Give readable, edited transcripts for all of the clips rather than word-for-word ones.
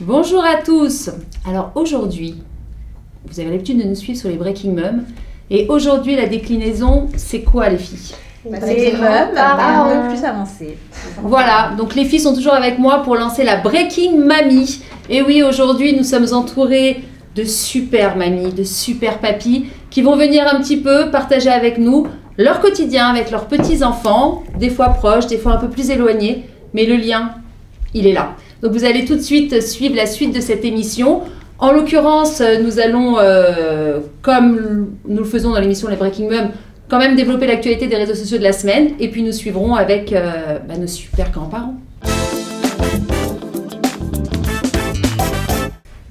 Bonjour à tous. Alors aujourd'hui, vous avez l'habitude de nous suivre sur les Breaking Mum. Et aujourd'hui, la déclinaison, c'est quoi les filles? Les mums un peu plus avancées. Voilà, donc les filles sont toujours avec moi pour lancer la Breaking Mamie. Et oui, aujourd'hui, nous sommes entourés de super mamies, de super papis qui vont venir un petit peu partager avec nous leur quotidien avec leurs petits-enfants, des fois proches, des fois un peu plus éloignés, mais le lien, il est là. Donc vous allez tout de suite suivre la suite de cette émission. En l'occurrence, nous allons, comme nous le faisons dans l'émission Les Breaking Mum, quand même développer l'actualité des réseaux sociaux de la semaine. Et puis nous suivrons avec nos super grands-parents.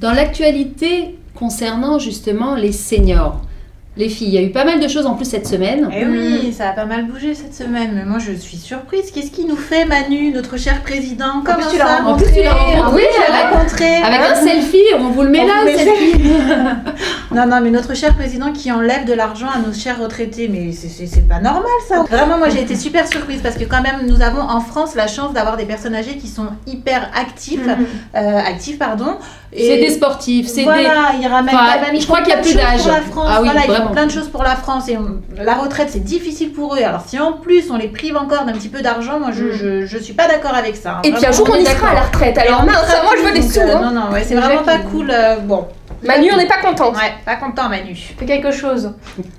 Dans l'actualité concernant justement les seniors, les filles, il y a eu pas mal de choses en plus cette semaine. Eh oui, ça a pas mal bougé cette semaine, mais moi je suis surprise. Qu'est-ce qu'il nous fait, Manu, notre cher président? Comment tu l'as rencontré? Oui, je l'ai rencontré. Avec un selfie, on vous le met là, le selfie. Non, mais notre cher président qui enlève de l'argent à nos chers retraités, mais c'est pas normal ça. Vraiment, moi j'ai été super surprise parce que quand même nous avons en France la chance d'avoir des personnes âgées qui sont hyper actifs, C'est des sportifs, c'est voilà, ils ramènent je crois qu'il n'y a plus d'âge. Ah oui, voilà, ils font plein de choses pour la France et la retraite c'est difficile pour eux. Alors si en plus on les prive encore d'un petit peu d'argent, moi je suis pas d'accord avec ça. Hein. Et puis un jour on y sera à la retraite. Alors mince, moi je veux des sous. Non, c'est vraiment pas cool. Bon. Manu, on n'est pas contente. Ouais, pas content Manu. Fais quelque chose.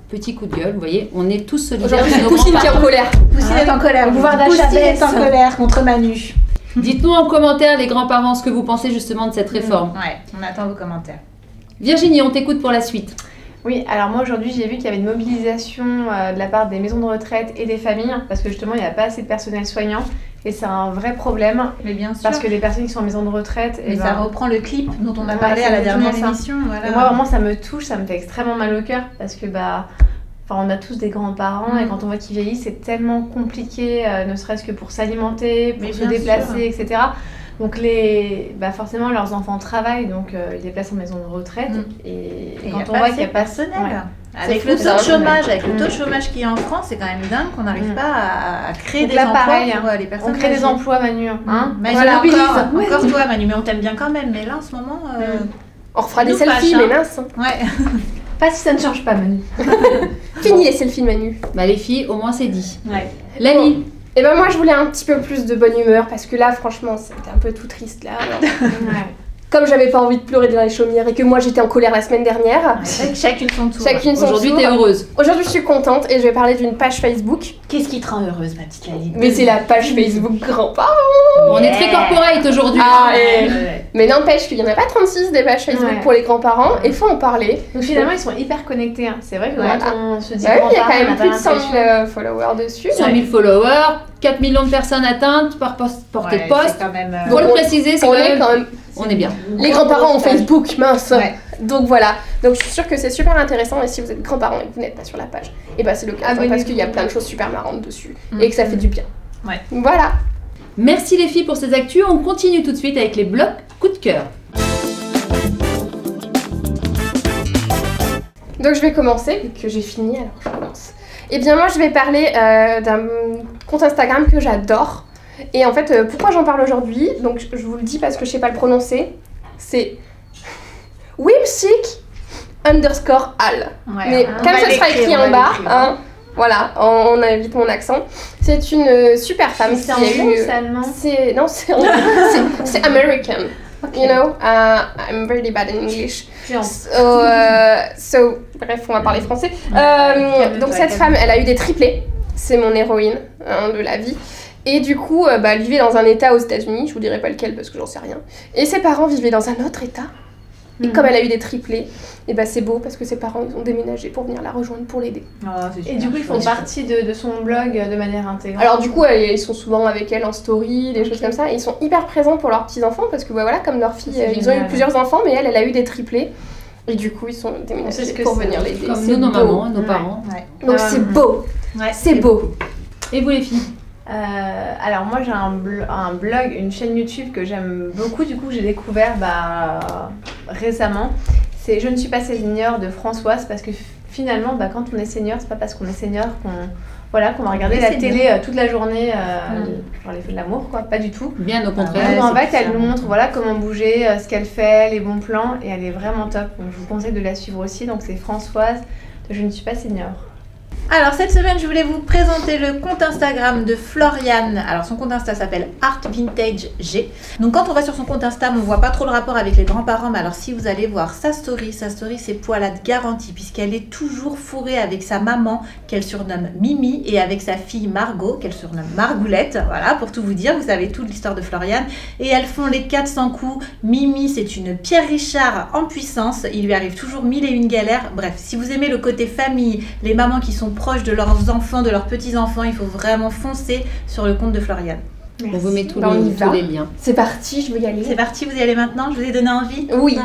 Petit coup de gueule, vous voyez, on est tous solidaires. Aujourd'hui c'est Poussine qui est en colère. Poussine est en colère. Le pouvoir d'achat est en colère contre Manu. Dites-nous en commentaire, les grands-parents, ce que vous pensez justement de cette réforme. Ouais, on attend vos commentaires. Virginie, on t'écoute pour la suite. Oui, alors moi aujourd'hui j'ai vu qu'il y avait une mobilisation de la part des maisons de retraite et des familles parce que justement il n'y a pas assez de personnel soignant et c'est un vrai problème. Mais bien sûr. Parce que les personnes qui sont en maison de retraite... Et ça reprend le clip dont on a parlé à la dernière émission. Voilà. Et moi vraiment ça me touche, ça me fait extrêmement mal au cœur parce que on a tous des grands-parents et quand on voit qu'ils vieillissent c'est tellement compliqué, ne serait-ce que pour s'alimenter, pour se déplacer, etc. Donc forcément leurs enfants travaillent, donc ils les placent en maison de retraite et quand on voit qu'il n'y a pas personnel. Avec le taux de chômage, qui est en France, c'est quand même dingue qu'on n'arrive pas à créer des emplois pour les personnes. On crée des emplois, Manu. Voilà, encore toi, Manu, mais on t'aime bien quand même. Mais là, en ce moment, on refera des selfies, mais mince. Ouais. Pas si ça ne change pas, Manu. Fini les selfies, Manu. Les filles, au moins c'est dit. Ouais. Lali. Et moi je voulais un petit peu plus de bonne humeur parce que là franchement c'était un peu tout triste là. Comme j'avais pas envie de pleurer dans les chaumières et que moi j'étais en colère la semaine dernière. Chacune son tour. Aujourd'hui t'es heureuse. Aujourd'hui je suis contente et je vais parler d'une page Facebook. Qu'est-ce qui te rend heureuse ma petite Lali? Mais c'est la page Facebook grands-parents. On est très corporate aujourd'hui. Mais n'empêche qu'il y en a pas 36 des pages Facebook pour les grands-parents et faut en parler. Donc finalement ils sont hyper connectés. C'est vrai que quand on se dit il y a quand même plus de 100 000 followers dessus. 100 000 followers, 4 millions de personnes atteintes par portée de poste. Pour le préciser, c'est quand même... On est bien. Les grands-parents ont Facebook, mince. Donc voilà. Donc je suis sûre que c'est super intéressant et si vous êtes grands-parents et que vous n'êtes pas sur la page, et c'est l'occasion parce qu'il y a plein de choses super marrantes dessus et que ça fait du bien. Voilà. Merci les filles pour ces actus. On continue tout de suite avec les blocs coup de cœur. Donc je vais commencer vu que j'ai fini, alors je commence. Et bien moi je vais parler d'un compte Instagram que j'adore. Et en fait, pourquoi j'en parle aujourd'hui? Donc je vous le dis parce que je sais pas le prononcer. C'est Whimsic_Al. Mais comme ce sera écrit en bas, voilà, on évite mon accent. C'est une super femme. C'est anglais ou c'est allemand? Non, c'est American. Okay. You know, I'm really bad in English. So, bref, on va parler français. Donc cette femme, elle a eu des triplés. C'est mon héroïne de la vie. Et du coup, elle vivait dans un état aux États-Unis, je vous dirai pas lequel parce que j'en sais rien. Et ses parents vivaient dans un autre état. Et comme elle a eu des triplés, c'est beau parce que ses parents ils ont déménagé pour venir la rejoindre pour l'aider. Et du coup, ils font partie de son blog de manière intégrale. Alors du coup, ils sont souvent avec elle en story, des choses comme ça. Et ils sont hyper présents pour leurs petits-enfants parce que voilà, comme leur fille, ils ont eu plusieurs enfants, mais elle a eu des triplés. Et du coup, ils sont déménagés pour venir l'aider. Comme nous, nos mamans, nos parents. Donc c'est beau. C'est beau. Et vous les filles? Alors moi j'ai un blog, une chaîne YouTube que j'aime beaucoup, du coup j'ai découvert récemment. C'est Je ne suis pas Céline de Françoise parce que finalement, bah, quand on est senior, c'est pas parce qu'on est senior qu'on va regarder la télé toute la journée, genre les feux de l'amour, quoi, pas du tout. Bien au contraire. En fait, elle nous montre comment bouger, ce qu'elle fait, les bons plans, et elle est vraiment top. Donc je vous conseille de la suivre aussi. Donc c'est Françoise de Je ne suis pas senior. Alors cette semaine, je voulais vous présenter le compte Instagram de Floriane. Alors son compte Insta s'appelle Art Vintage G. Donc quand on va sur son compte Insta, on voit pas trop le rapport avec les grands-parents. Mais alors si vous allez voir sa story c'est poilade garantie puisqu'elle est toujours fourrée avec sa maman qu'elle surnomme Mimi et avec sa fille Margot qu'elle surnomme Margoulette. Voilà, pour tout vous dire, vous savez toute l'histoire de Floriane. Et elles font les 400 coups. Mimi, c'est une Pierre Richard en puissance. Il lui arrive toujours 1001 galères. Bref, si vous aimez le côté famille, les mamans qui sont proches de leurs enfants, de leurs petits-enfants, il faut vraiment foncer sur le compte de Floriane. On vous met tous les liens. C'est parti, je veux y aller. C'est parti, vous y allez maintenant? Je vous ai donné envie? Oui.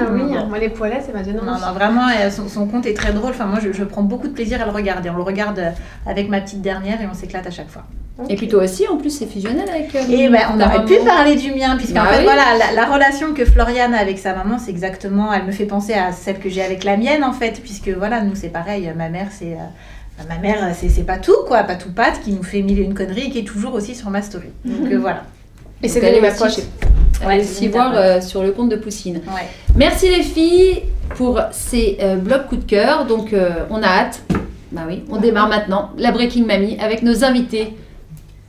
Moi les poilets, ça m'a donné envie. Non, vraiment, son compte est très drôle. Enfin, moi, je prends beaucoup de plaisir à le regarder. On le regarde avec ma petite dernière et on s'éclate à chaque fois. Okay. Et puis toi aussi, en plus, c'est fusionnel avec... Et ben, on aurait pu parler du mien, puisqu'en fait, voilà, la relation que Floriane a avec sa maman, c'est exactement... Elle me fait penser à celle que j'ai avec la mienne, en fait, puisque, voilà, nous, c'est pareil. Ma mère, c'est pas tout, quoi, pas tout pâte, qui nous fait mille et une conneries et qui est toujours aussi sur ma story. Donc, voilà. Et c'est allez ma poche. Allez aussi voir sur le compte de Poussine. Ouais. Merci les filles pour ces blogs coup de cœur. Donc, on a hâte. Bah oui, on démarre maintenant la Breaking Mamie avec nos invités.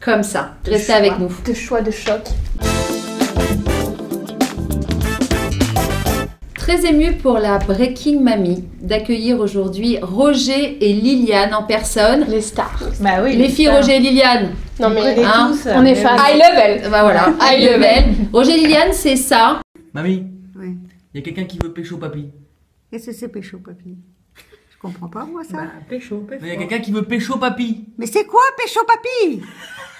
Comme ça, restez avec nous. De choix de choc. Très émue pour la Breaking Mamie d'accueillir aujourd'hui Roger et Liliane en personne. Les stars. Bah oui, les filles stars. Roger et Liliane. Non mais on est fans. High level. Bah voilà, high level. Roger et Liliane, c'est ça. Mamie. Oui. Il y a quelqu'un qui veut pécho papy. Qu'est-ce que c'est pécho papy? Je comprends pas moi ça. Bah, pécho. Il y a quelqu'un qui veut pécho papy. Mais c'est quoi pécho papy?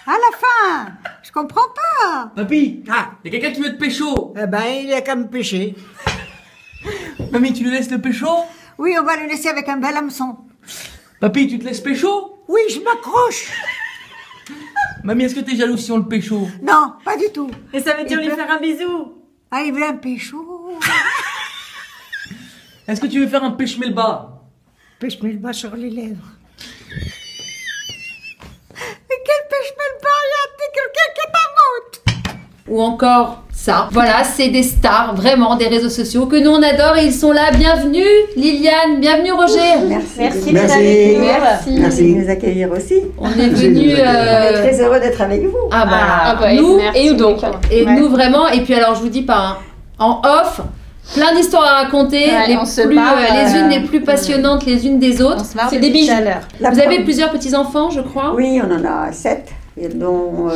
À la fin, je comprends pas. Papy, il y a quelqu'un qui veut te pécho. Eh ben, il a qu'à me pêcher. Mamie, tu le laisses le pécho? Oui, on va le laisser avec un bel hameçon. Papy, tu te laisses pécho? Oui, je m'accroche. Mamie, est-ce que t'es jaloux si on le pécho? Non, pas du tout. Et ça veut dire lui faire un bisou? Ah, il veut un pécho. Est-ce que tu veux faire un pêche-melba? Pêche-melba sur les lèvres. Mais quel pêche-melba? Il y a quelqu'un qui est pas morte. Ou encore ça. Voilà, c'est des stars, vraiment, des réseaux sociaux que nous on adore et ils sont là. Bienvenue Liliane, bienvenue Roger. Merci. Merci de nous accueillir aussi. On est venus... On est très heureux d'être avec vous. Nous, et nous donc. Et nous vraiment, et puis alors je vous dis pas, en off, plein d'histoires à raconter, les unes les plus passionnantes les unes des autres. C'est des bijoux. Vous avez plusieurs petits-enfants, je crois? Oui, on en a 7, dont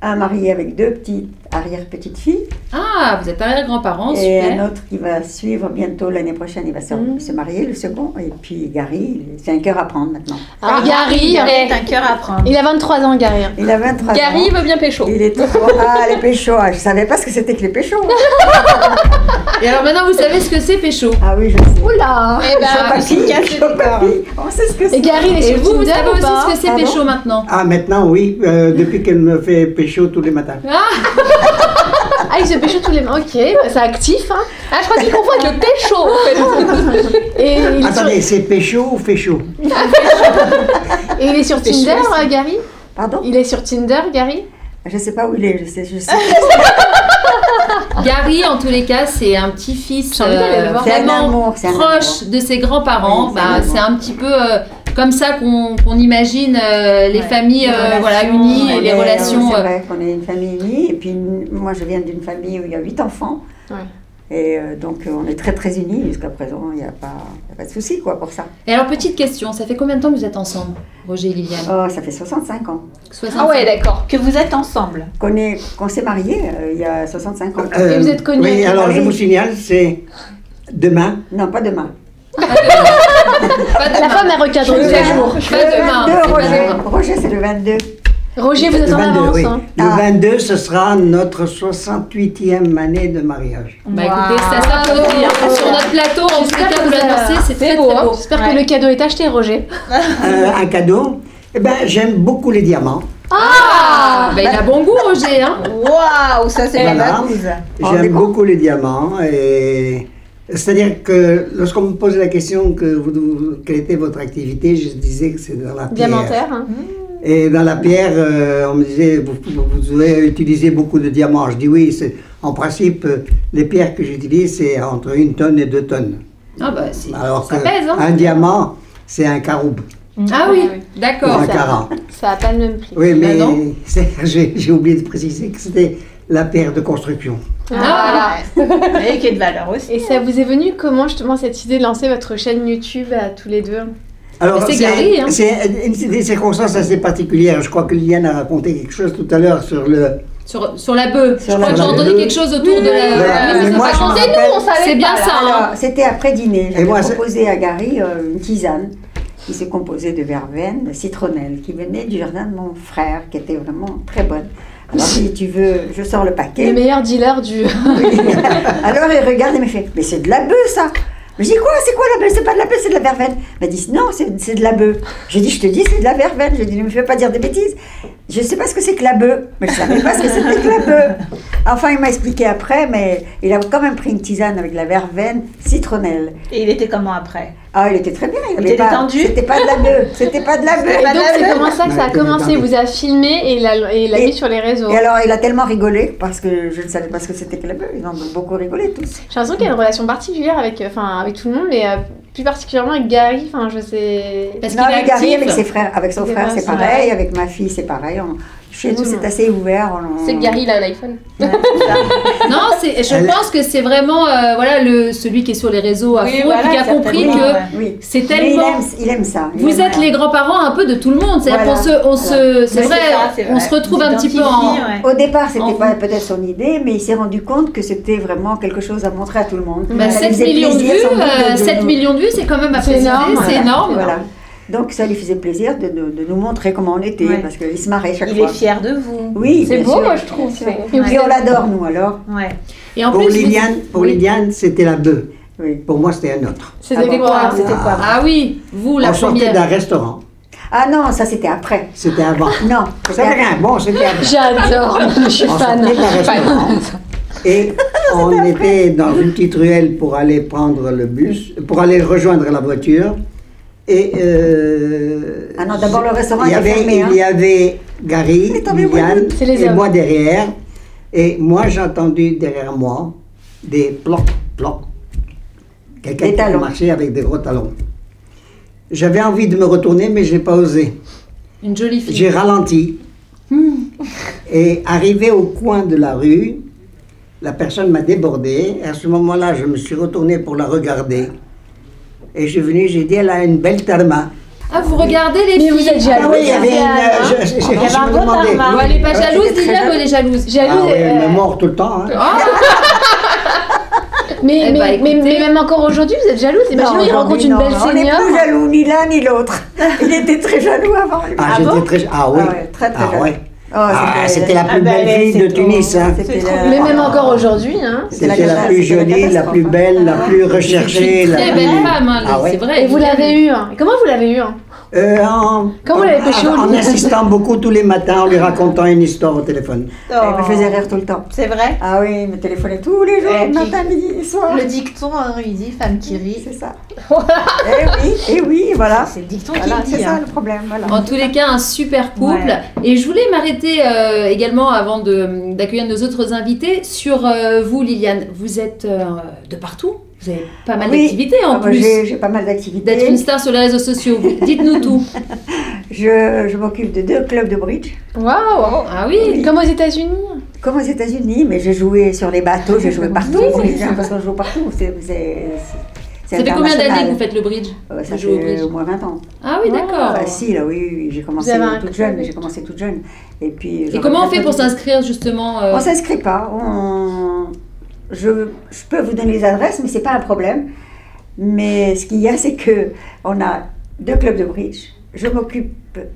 un marié avec 2 petites arrière-petites-filles. Ah, vous êtes arrière-grands-parents, super. Et un autre qui va suivre bientôt l'année prochaine, il va se marier, le second. Et puis Gary, c'est un cœur à prendre maintenant. Gary, c'est un cœur à prendre. Il a 23 ans, Gary. Il a 23 ans. Gary veut bien pécho. Il est trop... les péchos, je savais pas ce que c'était que les péchos. Et alors maintenant, vous savez ce que c'est pécho? Ah oui, je sais. Oula. On sait ce que c'est. Et Gary, il est sur vous Tinder savez ou aussi pas? ce que c'est pécho maintenant? Ah, maintenant, oui, depuis qu'elle me fait pécho tous les matins. Ah, il se pécho tous les... Ok, c'est actif, hein. Ah, je crois qu'il confond avec le pécho, en fait. Et attendez, c'est pécho ou fécho? Et il est sur Tinder, Gary? Pardon? Il est sur Tinder, Gary? Je sais pas où il est, je sais. Gary, en tous les cas, c'est un petit-fils vraiment proche de ses grands-parents. Oui, c'est un petit peu comme ça qu'on imagine les familles unies et les relations. C'est vrai qu'on est une famille unie. Et puis moi, je viens d'une famille où il y a 8 enfants. Ouais. Et donc, on est très très unis. Jusqu'à présent, il n'y a pas de souci quoi, pour ça. Et alors, petite question, ça fait combien de temps que vous êtes ensemble, Roger et Liliane? Oh, ça fait 65 ans. 65 ah ouais, d'accord. Que vous êtes ensemble? Qu'on s'est mariés il y a 65 ans. Et vous êtes connus? Oui, alors je vous signale, c'est demain. Non, pas demain. Pas demain. La femme, elle recadre tous les jours. Pas demain. Roger, c'est le 22. Roger, vous êtes en avance. Oui. Hein. Le 22, ce sera notre 68e année de mariage. Bah écoutez, ça s'applaudit. Sur notre plateau, en tout cas, vous l'annoncez, c'est très beau. Hein. J'espère que le cadeau est acheté, Roger. Un cadeau. Eh ben, j'aime beaucoup les diamants. Il a bon goût, Roger. Hein. Waouh, ça c'est Voilà. la base. J'aime beaucoup les diamants et C'est-à-dire que lorsqu'on me posait la question quelle était votre activité, je disais que c'est dans la pierre. Diamantaire. Hein. Et dans la pierre, on me disait, vous avez utilisé beaucoup de diamants. Je dis oui, en principe, les pierres que j'utilise, c'est entre 1 tonne et 2 tonnes. Ah bah, alors ça pèse, hein. Un diamant, c'est un caroube. Ah oui, d'accord. Un carat. Ça n'a pas le même prix. Oui, mais non. j'ai oublié de préciser que c'était la pierre de construction. Ah, Et qui est de valeur aussi. Et ça vous est venu comment justement cette idée de lancer votre chaîne YouTube à tous les deux? Alors, c'est Gary, hein. C'est des circonstances assez particulières. Je crois que Liliane a raconté quelque chose tout à l'heure sur le... Sur la bœuf. Je crois que j'ai entendu quelque chose autour de la... Mais moi, je me Racontez-nous, on savait. C'est bien ça. Alors, c'était après dîner. J'avais moi, proposé à Gary une tisane qui se composait de verveine, de citronnelle, qui venait du jardin de mon frère, qui était vraiment très bonne. Alors, si tu veux, je sors le paquet. Le meilleur dealer du... Alors, il regarde et me fait, mais c'est de la bœuf, ça. Je dis, quoi, c'est quoi la bœuf? C'est pas de la bœuf, c'est de la verveine. Il m'a dit, non, c'est de la bœuf. Je dis, je te dis, c'est de la verveine. Je dis, ne me fais pas dire des bêtises. Je sais pas ce que c'est que la bœuf. Mais je savais pas ce que c'était que la bœuf. Enfin, il m'a expliqué après, mais il a quand même pris une tisane avec de la verveine citronnelle. Et il était comment après? Ah, il était très bien. Il était détendu. C'était pas de la bœuf. C'était pas de la bœuf. Et donc c'est comment ça que ça a commencé? Il vous a filmé et il l'a mis sur les réseaux. Et alors, il a tellement rigolé parce que je ne savais pas ce que c'était que la bœuf. Ils ont beaucoup rigolé tous. J'ai l'impression qu'il y a une relation particulière avec tout le monde, mais plus particulièrement avec Gary. Enfin, je sais. Parce Non, qu'il est avec Gary, actif. avec ses frères, avec son Ses frère, frères, c'est c'est pareil. pareil. Avec ma fille, c'est pareil. Chez nous, tout le c'est monde. assez ouvert. C'est que Gary, il a un iPhone. Non, je pense que c'est vraiment voilà, celui qui est sur les réseaux à fond et qui a compris que Oui. c'est Mais tellement... il aime ça. Il Vous aime êtes ça. les grands-parents un peu de tout le monde. C'est-à-dire Voilà. c'est vrai, on se retrouve un petit peu en... Au départ, c'était En pas peut-être son idée, mais il s'est rendu compte que c'était vraiment quelque chose à montrer à tout le monde. Bah, Ça lui 7 faisait millions de plaisir, vues, sans doute, de 7 nous- millions de vues, c'est quand même à C'est préciser, énorme. c'est énorme. Voilà. Donc ça lui faisait plaisir de nous montrer comment on était, Ouais. parce qu'il se marrait chaque Il fois. est fier de vous. Oui, C'est bien beau, sûr. moi, je trouve. Et puis on l'adore, nous, alors. Ouais. Et en Pour plus, Liliane, c'était la bœuf. Oui. Pour moi, c'était un autre. C'était Ah bon, quoi? C'était quoi? Ah oui, vous, la On sortait première. d'un restaurant. Ah non, ça c'était après. C'était avant. Non, Ça c'était fait après. rien. Bon, c'était avant. J'adore, je suis On fan. sortait d'un restaurant. Et on était dans une petite ruelle pour aller prendre le bus, pour aller rejoindre la voiture. Et Ah non, d'abord, le restaurant il y était avait, fermé, hein. il y avait Gary, Liliane C'est les et hommes. moi derrière. Et moi, j'ai entendu derrière moi des plocs, plocs. Quelqu'un Des qui talons. marchait avec des gros talons. J'avais envie de me retourner, mais je n'ai pas osé. Une jolie fille. J'ai ralenti. Et arrivé au coin de la rue, la personne m'a débordé. À ce moment-là, je me suis retourné pour la regarder. Et je suis venu, j'ai dit, elle a une belle tarma. Ah, vous regardez les Mais filles. vous êtes Ah jaloux. oui, il y avait une... Hein je avait un me beau demandais. tarma. Bon, elle est pas Ouais, jalouse, c'était très Liliane, ou jaloux. elle est jalouse? Jalouse. Ah oui, elle me mord tout le temps. Hein. Mais, Eh mais, bah, mais, écoutez. mais même encore aujourd'hui, vous êtes jalouse. Imaginez, il rencontre une belle On n'est senior. plus jaloux, ni l'un ni l'autre. Il était très jaloux avant. Ah, j'étais très... Ah oui. Ah ouais, très, très Ah jaloux. ouais. Oh, Ah, c'était la plus bah, belle allez, fille de c'est Tunis. Hein. C'était trop la- Mais même encore aujourd'hui, hein. C'était la C'était la catastrophe, plus c'était la jolie, la catastrophe, plus hein. belle, la plus recherchée. la Très plus- belle femme, hein, Ah ouais. c'est vrai. Et vous l'avez eu. Hein. Et comment vous l'avez eu? Hein? Quand vous l'avez pécho, en lui. insistant beaucoup tous les matins, en lui racontant une histoire au téléphone. Elle me faisait rire tout le temps. C'est vrai. Ah oui, il me téléphonait tous les jours, Et puis- matin, midi et soir. Le dicton, il dit femme qui rit. C'est ça. Et oui, voilà. C'est le dicton Voilà, qui c'est dit. ça hein. le problème. Voilà. En tous les cas, un super couple. Ouais. Et je voulais m'arrêter également, avant d'accueillir nos autres invités, sur vous, Liliane. Vous êtes de partout. Vous avez pas mal Oui. d'activités en Ah, moi, plus. J'ai pas mal d'activités. D'être une star sur les réseaux sociaux. Dites-nous tout. Je m'occupe de 2 clubs de bridge, Waouh. Ah oui. Comme aux États-Unis. comme aux États-Unis, mais j'ai joué sur les bateaux, j'ai joué partout au bridge, hein, parce qu'on joue partout. Ça fait combien d'années que vous faites le bridge? Ça Vous jouez au fait bridge au moins 20 ans. Ah oui, d'accord. Ah, si, là, oui, j'ai commencé avez un toute club jeune, j'ai commencé toute jeune. Et puis. Et comment on fait pour s'inscrire justement On s'inscrit pas. Je peux vous donner les adresses, mais c'est pas un problème. Mais ce qu'il y a, c'est que on a 2 clubs de bridge. Je m'occupe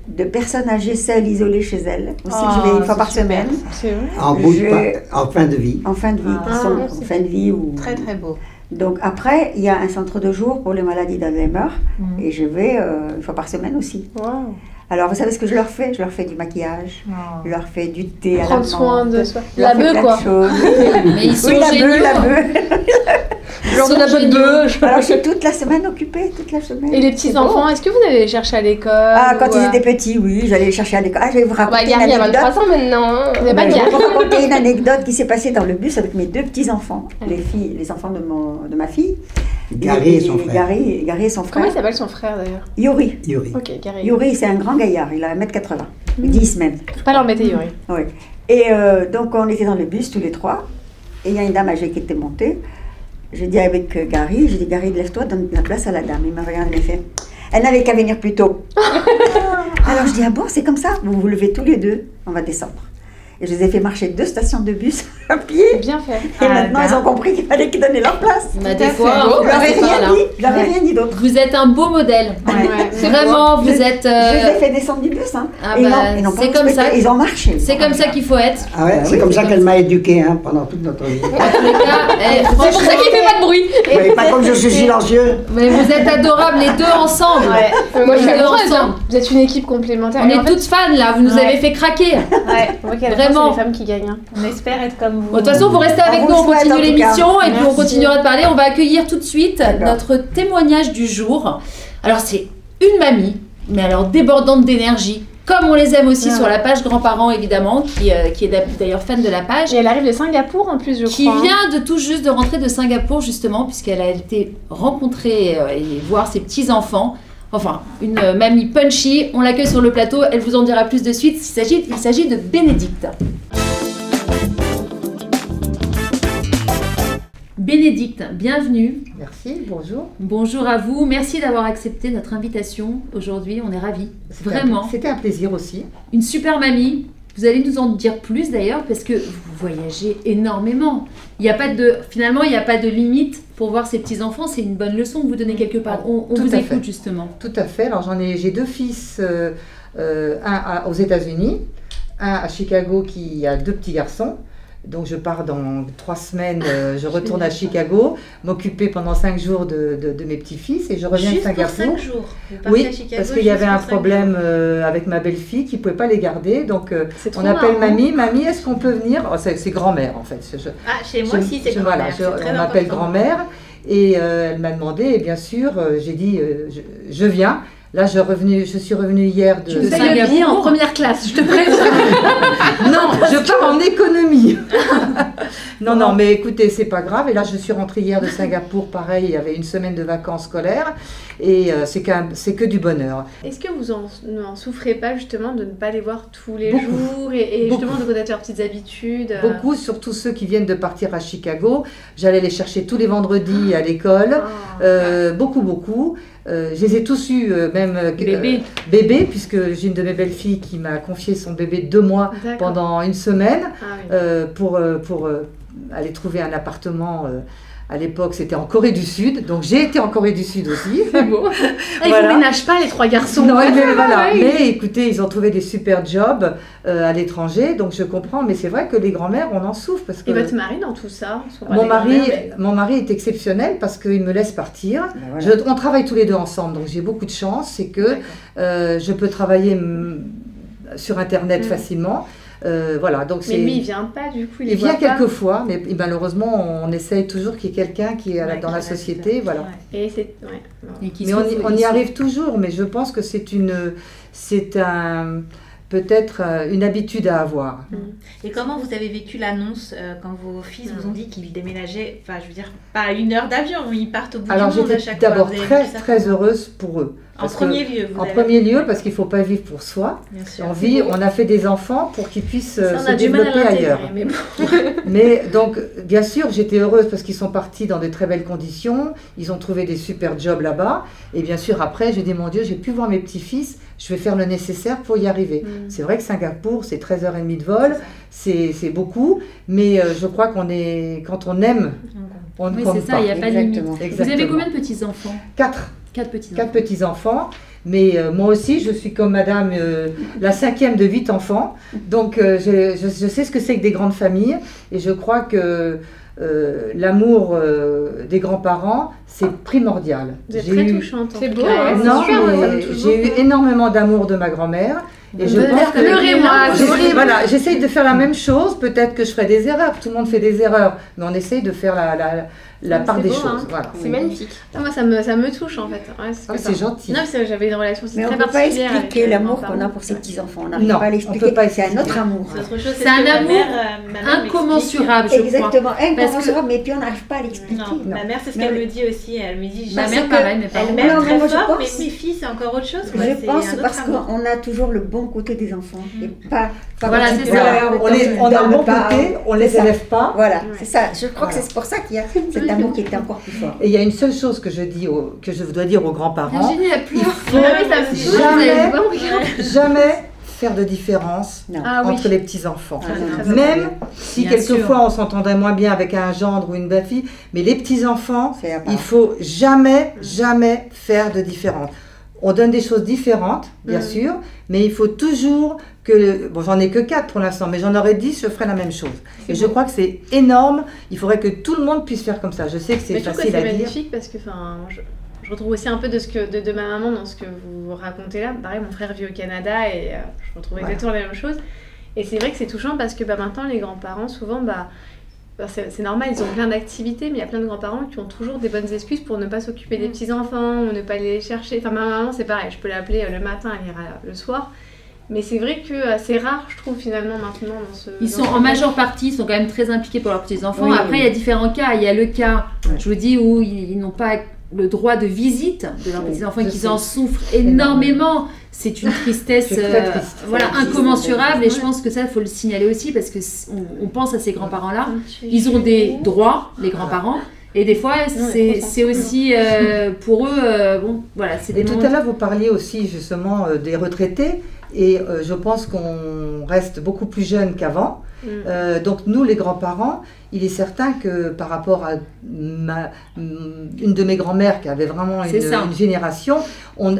de personnes âgées seules, isolées chez elles. Aussi, je vais une fois par semaine. C'est vrai. En, bout de Je- en fin de vie. En fin de vie. Ah, sont en fin de vie ou... Très très beau. Donc après, il y a un centre de jour pour les maladies d'Alzheimer. Et je vais une fois par semaine aussi. Waouh. Alors, vous savez ce que je leur fais? Je leur fais du maquillage, je leur fais du thé à la Prendre soin menthe, de soi. je leur La fais bœuf, plein quoi. de choses. Mais ils sont Oui, la géniaux. bœuf, la bœuf. Genre, on n'a pas de bœuf. Alors, je suis toute la semaine occupée, toute la semaine. Et les petits-enfants, est-ce que vous allez les chercher à l'école? Ah, quand ils étaient petits, oui, j'allais les chercher à l'école. Ah, je vais vous raconter une Gary a anecdote. 23 ans maintenant. Hein. Vous n'avez pas de Je vais Gary? vous raconter une anecdote qui s'est passée dans le bus avec mes deux petits-enfants, les enfants de ma fille. Gary et son frère. Gary et son frère. Comment il s'appelle son frère d'ailleurs? Yuri. Yuri. Ok, Gary. Yuri, c'est un grand gaillard, il a 1m80, 10 même. Faut pas l'embêter, Yuri. Oui. Et donc, on était dans le bus tous les trois, et il y a une dame âgée qui était montée. J'ai dit avec Gary, Gary, lève-toi, donne la place à la dame. Il m'a regardé, il m'a fait, elle n'avait qu'à venir plus tôt. Alors je dis, ah bon, c'est comme ça, vous vous levez tous les deux, on va descendre. Et je les ai fait marcher 2 stations de bus à pied. C'est bien fait. Et maintenant, ils ont compris qu'il fallait qu'ils donnaient leur place. Bah, des fois, Je leur ai rien dit, je leur ai rien dit d'autre. Vous êtes un beau modèle. Ouais. Vraiment, vous êtes. Je les ai fait descendre du bus. Hein. Ah Et bah, ils n'ont pas c'est comme respecté, ça. ils ont marché. C'est comme ça qu'il faut être. Ah ouais, c'est comme ça qu'elle m'a éduqué hein, pendant toute notre vie. En tous les cas, C'est pour ça qu'il fait pas de bruit. Mais pas comme je suis silencieux. mais vous êtes adorables les deux ensemble. Ouais. Moi, je suis Les deux heureuse. ensemble. Vous êtes une équipe complémentaire. On Et en est fait- toutes fans là, vous nous Ouais. avez fait craquer. Ouais, on voit qu'à la fin, Vraiment. c'est les femmes qui gagnent. hein. On espère être comme vous. Bon, de toute façon, vous restez avec On nous, vous on souhaite, continue en tout l'émission et puis on Merci. continuera de parler. On va accueillir tout de suite notre témoignage du jour. Alors, c'est une mamie, mais alors débordante d'énergie, comme on les aime aussi sur la page Grands-parents, évidemment, qui est d'ailleurs fan de la page. Et elle arrive de Singapour en plus, je Qui crois. vient de tout juste de rentrer de Singapour, justement, puisqu'elle a été rencontrer et voir ses petits-enfants. Enfin, une mamie punchy. On l'accueille sur le plateau. Elle vous en dira plus de suite. Il s'agit de Bénédicte. Bénédicte, bienvenue. Merci, bonjour. Bonjour à vous. Merci d'avoir accepté notre invitation aujourd'hui. On est ravis. Vraiment. C'était un plaisir aussi. Une super mamie. Vous allez nous en dire plus d'ailleurs parce que vous voyagez énormément. Finalement, il n'y a pas de limite pour voir ces petits-enfants. C'est une bonne leçon que vous donnez quelque part. On Tout vous à écoute fait. justement. Tout à fait. Alors j'ai 2 fils, un aux États-Unis, un à Chicago qui a 2 petits garçons. Donc je pars dans 3 semaines, je retourne à Chicago, m'occuper pendant 5 jours de mes petits-fils et je reviens de Singapour. 5 jours. Vous partez Oui, à Chicago parce qu'il y avait juste un pour 5 problème avec ma belle-fille qui ne pouvait pas les garder. Donc C'est trop on appelle marrant. mamie, est-ce qu'on peut venir? Oh, c'est grand-mère en fait. Ah, chez moi aussi, c'est voilà, grand-mère. C'est très on m'appelle important. grand-mère et elle m'a demandé et bien sûr j'ai dit je viens. Là je suis revenue hier de De Paye le Singapour. billet en première classe, je te préviens. Non, je pars en économie. non, mais écoutez, c'est pas grave. Et là, je suis rentrée hier de Singapour, pareil, il y avait une semaine de vacances scolaires. Et c'est que du bonheur. Est-ce que vous n'en souffrez pas justement de ne pas les voir tous les Beaucoup. jours et Beaucoup. justement de connaître leurs petites habitudes Beaucoup, surtout ceux qui viennent de partir à Chicago. J'allais les chercher tous les vendredis à l'école. Beaucoup. Je les ai tous eus, même bébé, puisque j'ai une de mes belles-filles qui m'a confié son bébé de 2 mois D'accord. pendant une semaine Ah oui. pour aller trouver un appartement. À l'époque, c'était en Corée du Sud, donc j'ai été en Corée du Sud aussi. C'est beau. Ah, ils Voilà. vous ménagent pas les 3 garçons. Non, mais voilà. Oui. Mais écoutez, ils ont trouvé des super jobs à l'étranger, donc je comprends. Mais c'est vrai que les grands-mères, on en souffre parce que Et votre mari dans tout ça mon mari est exceptionnel parce qu'il me laisse partir. Ben voilà. On travaille tous les deux ensemble, donc j'ai beaucoup de chance. C'est que je peux travailler sur Internet facilement. Voilà, donc Mais lui, il vient pas du coup. il les vient voit pas. quelquefois, mais malheureusement, on essaye toujours qu'il y ait quelqu'un qui est Ouais, dans qui la reste. société. Voilà. Ouais. Et c'est. Ouais. non. Et qui Mais souffrent, on ils y souffrent. arrive toujours, mais je pense que peut-être une habitude à avoir. Et comment vous avez vécu l'annonce quand vos fils vous ont dit qu'ils déménageaient, enfin je veux dire, pas à 1 heure d'avion, ils partent au bout Alors du monde à j'étais chaque fois. d'abord Vous avez très vécu ça très comment heureuse pour eux. En Parce que- premier lieu, vous En avez- premier lieu, parce qu'il ne faut pas vivre pour soi. Bien sûr. On a fait des enfants pour qu'ils puissent Ça, on se a du mal à développer l'intégrer, ailleurs. mais bon. Mais donc, bien sûr, j'étais heureuse parce qu'ils sont partis dans de très belles conditions. Ils ont trouvé des super jobs là-bas. Et bien sûr, après, j'ai dit, mon Dieu, j'ai pu voir mes petits-fils. Je vais faire le nécessaire pour y arriver. C'est vrai que Singapour, c'est 13h30 de vol. C'est beaucoup. Mais je crois quand on aime, on ne Oui, compte c'est ça, il n'y a pas de limite. Exactement. Vous avez Exactement. combien de petits-enfants 4. 4 petits-enfants. 4 petits-enfants. Mais moi aussi, je suis comme madame, la 5e de 8 enfants. Donc, je sais ce que c'est que des grandes familles. Et je crois que l'amour des grands-parents, c'est primordial. Vous êtes très touchante. C'est beau, Ouais, ouais. Non, super, mais ça me touche j'ai eu beaucoup. énormément d'amour de ma grand-mère. Et je Vous pense allez que pleurer-moi, j'essaye de faire la même chose. Peut-être que je ferai des erreurs. Tout le monde fait des erreurs, mais on essaye de faire la part c'est des beau, choses. hein. Voilà. C'est magnifique. Non, moi, ça me touche en fait. Ouais, C'est gentil. Non, j'avais une relation aussi Mais on très ne peut pas particulière. expliquer avec, l'amour mes qu'on a parents. pour ses petits-enfants. On n'arrive Non, pas à on l'expliquer. peut pas C'est un expliquer. autre amour. C'est autre chose. C'est un ce que amour ma mère incommensurable, je crois. Exactement, Parce que- incommensurable, mais puis on n'arrive pas à l'expliquer. Non, ma mère, c'est ce Mais qu'elle oui. me dit aussi. Elle me dit, Ma je mère, sais pareil, que mes parents. elle m'aime Non, mais très moi, je fort, pense- mais mes filles, c'est encore autre chose. quoi. Je C'est pense un autre parce amour. qu'on a toujours le bon côté des enfants. Et pas Voilà, quand c'est tu ça. pleures, On quand a tu le bon dormes pas. côté, on C'est les ça. élève pas. Voilà, c'est ça. Je crois que Voilà. c'est pour ça qu'il y a cet amour qui était encore plus fort. Et il y a une seule chose que je dois dire aux grands-parents. Virginie a pleuré. faut Ah oui, ça me touche. jamais- Vous avez vu, Jamais faire de différence Non. Ah oui. entre les petits-enfants. Ah, non, très non, Même si Bien quelquefois on s'entendrait moins bien avec un gendre ou une belle-fille, mais les petits-enfants, c'est à part. il faut jamais faire de différence. On donne des choses différentes, bien sûr, mais il faut toujours que... Bon, j'en ai que 4 pour l'instant, mais j'en aurais 10, je ferais la même chose. Et je crois que c'est énorme. Il faudrait que tout le monde puisse faire comme ça. Je sais que c'est Mais je trouve que facile c'est à dire. magnifique parce que je retrouve aussi un peu de ma maman dans ce que vous racontez là. Pareil, mon frère vit au Canada et je retrouve exactement la même chose. Et c'est vrai que c'est touchant parce que maintenant, les grands-parents, souvent, c'est normal, ils ont plein d'activités, mais il y a plein de grands-parents qui ont toujours des bonnes excuses pour ne pas s'occuper des petits-enfants ou ne pas les chercher. Enfin, ma maman, c'est pareil, je peux l'appeler le matin, elle ira le soir. Mais c'est vrai que c'est rare, je trouve, finalement, maintenant, dans ce... Ils sont en majeure partie, ils sont quand même très impliqués pour leurs petits-enfants. Oui, Après, oui. il y a différents cas. Il y a le cas, je vous dis, où ils n'ont pas le droit de visite de leurs Oui, petits-enfants, je qu'ils sais. en souffrent énormément. C'est une tristesse C'est très triste. voilà, Ça existe, incommensurable. Et je ouais. pense que ça, il faut le signaler aussi, parce que on pense à ces grands-parents-là. Ils ont des droits, les grands-parents. Et des fois, c'est aussi pour eux, bon, voilà, c'est des Et tout moments- à l'heure, vous parliez aussi justement des retraités. Et je pense qu'on reste beaucoup plus jeunes qu'avant. Donc nous, les grands-parents, il est certain que par rapport à une de mes grand-mères qui avait vraiment C'est ça. une génération,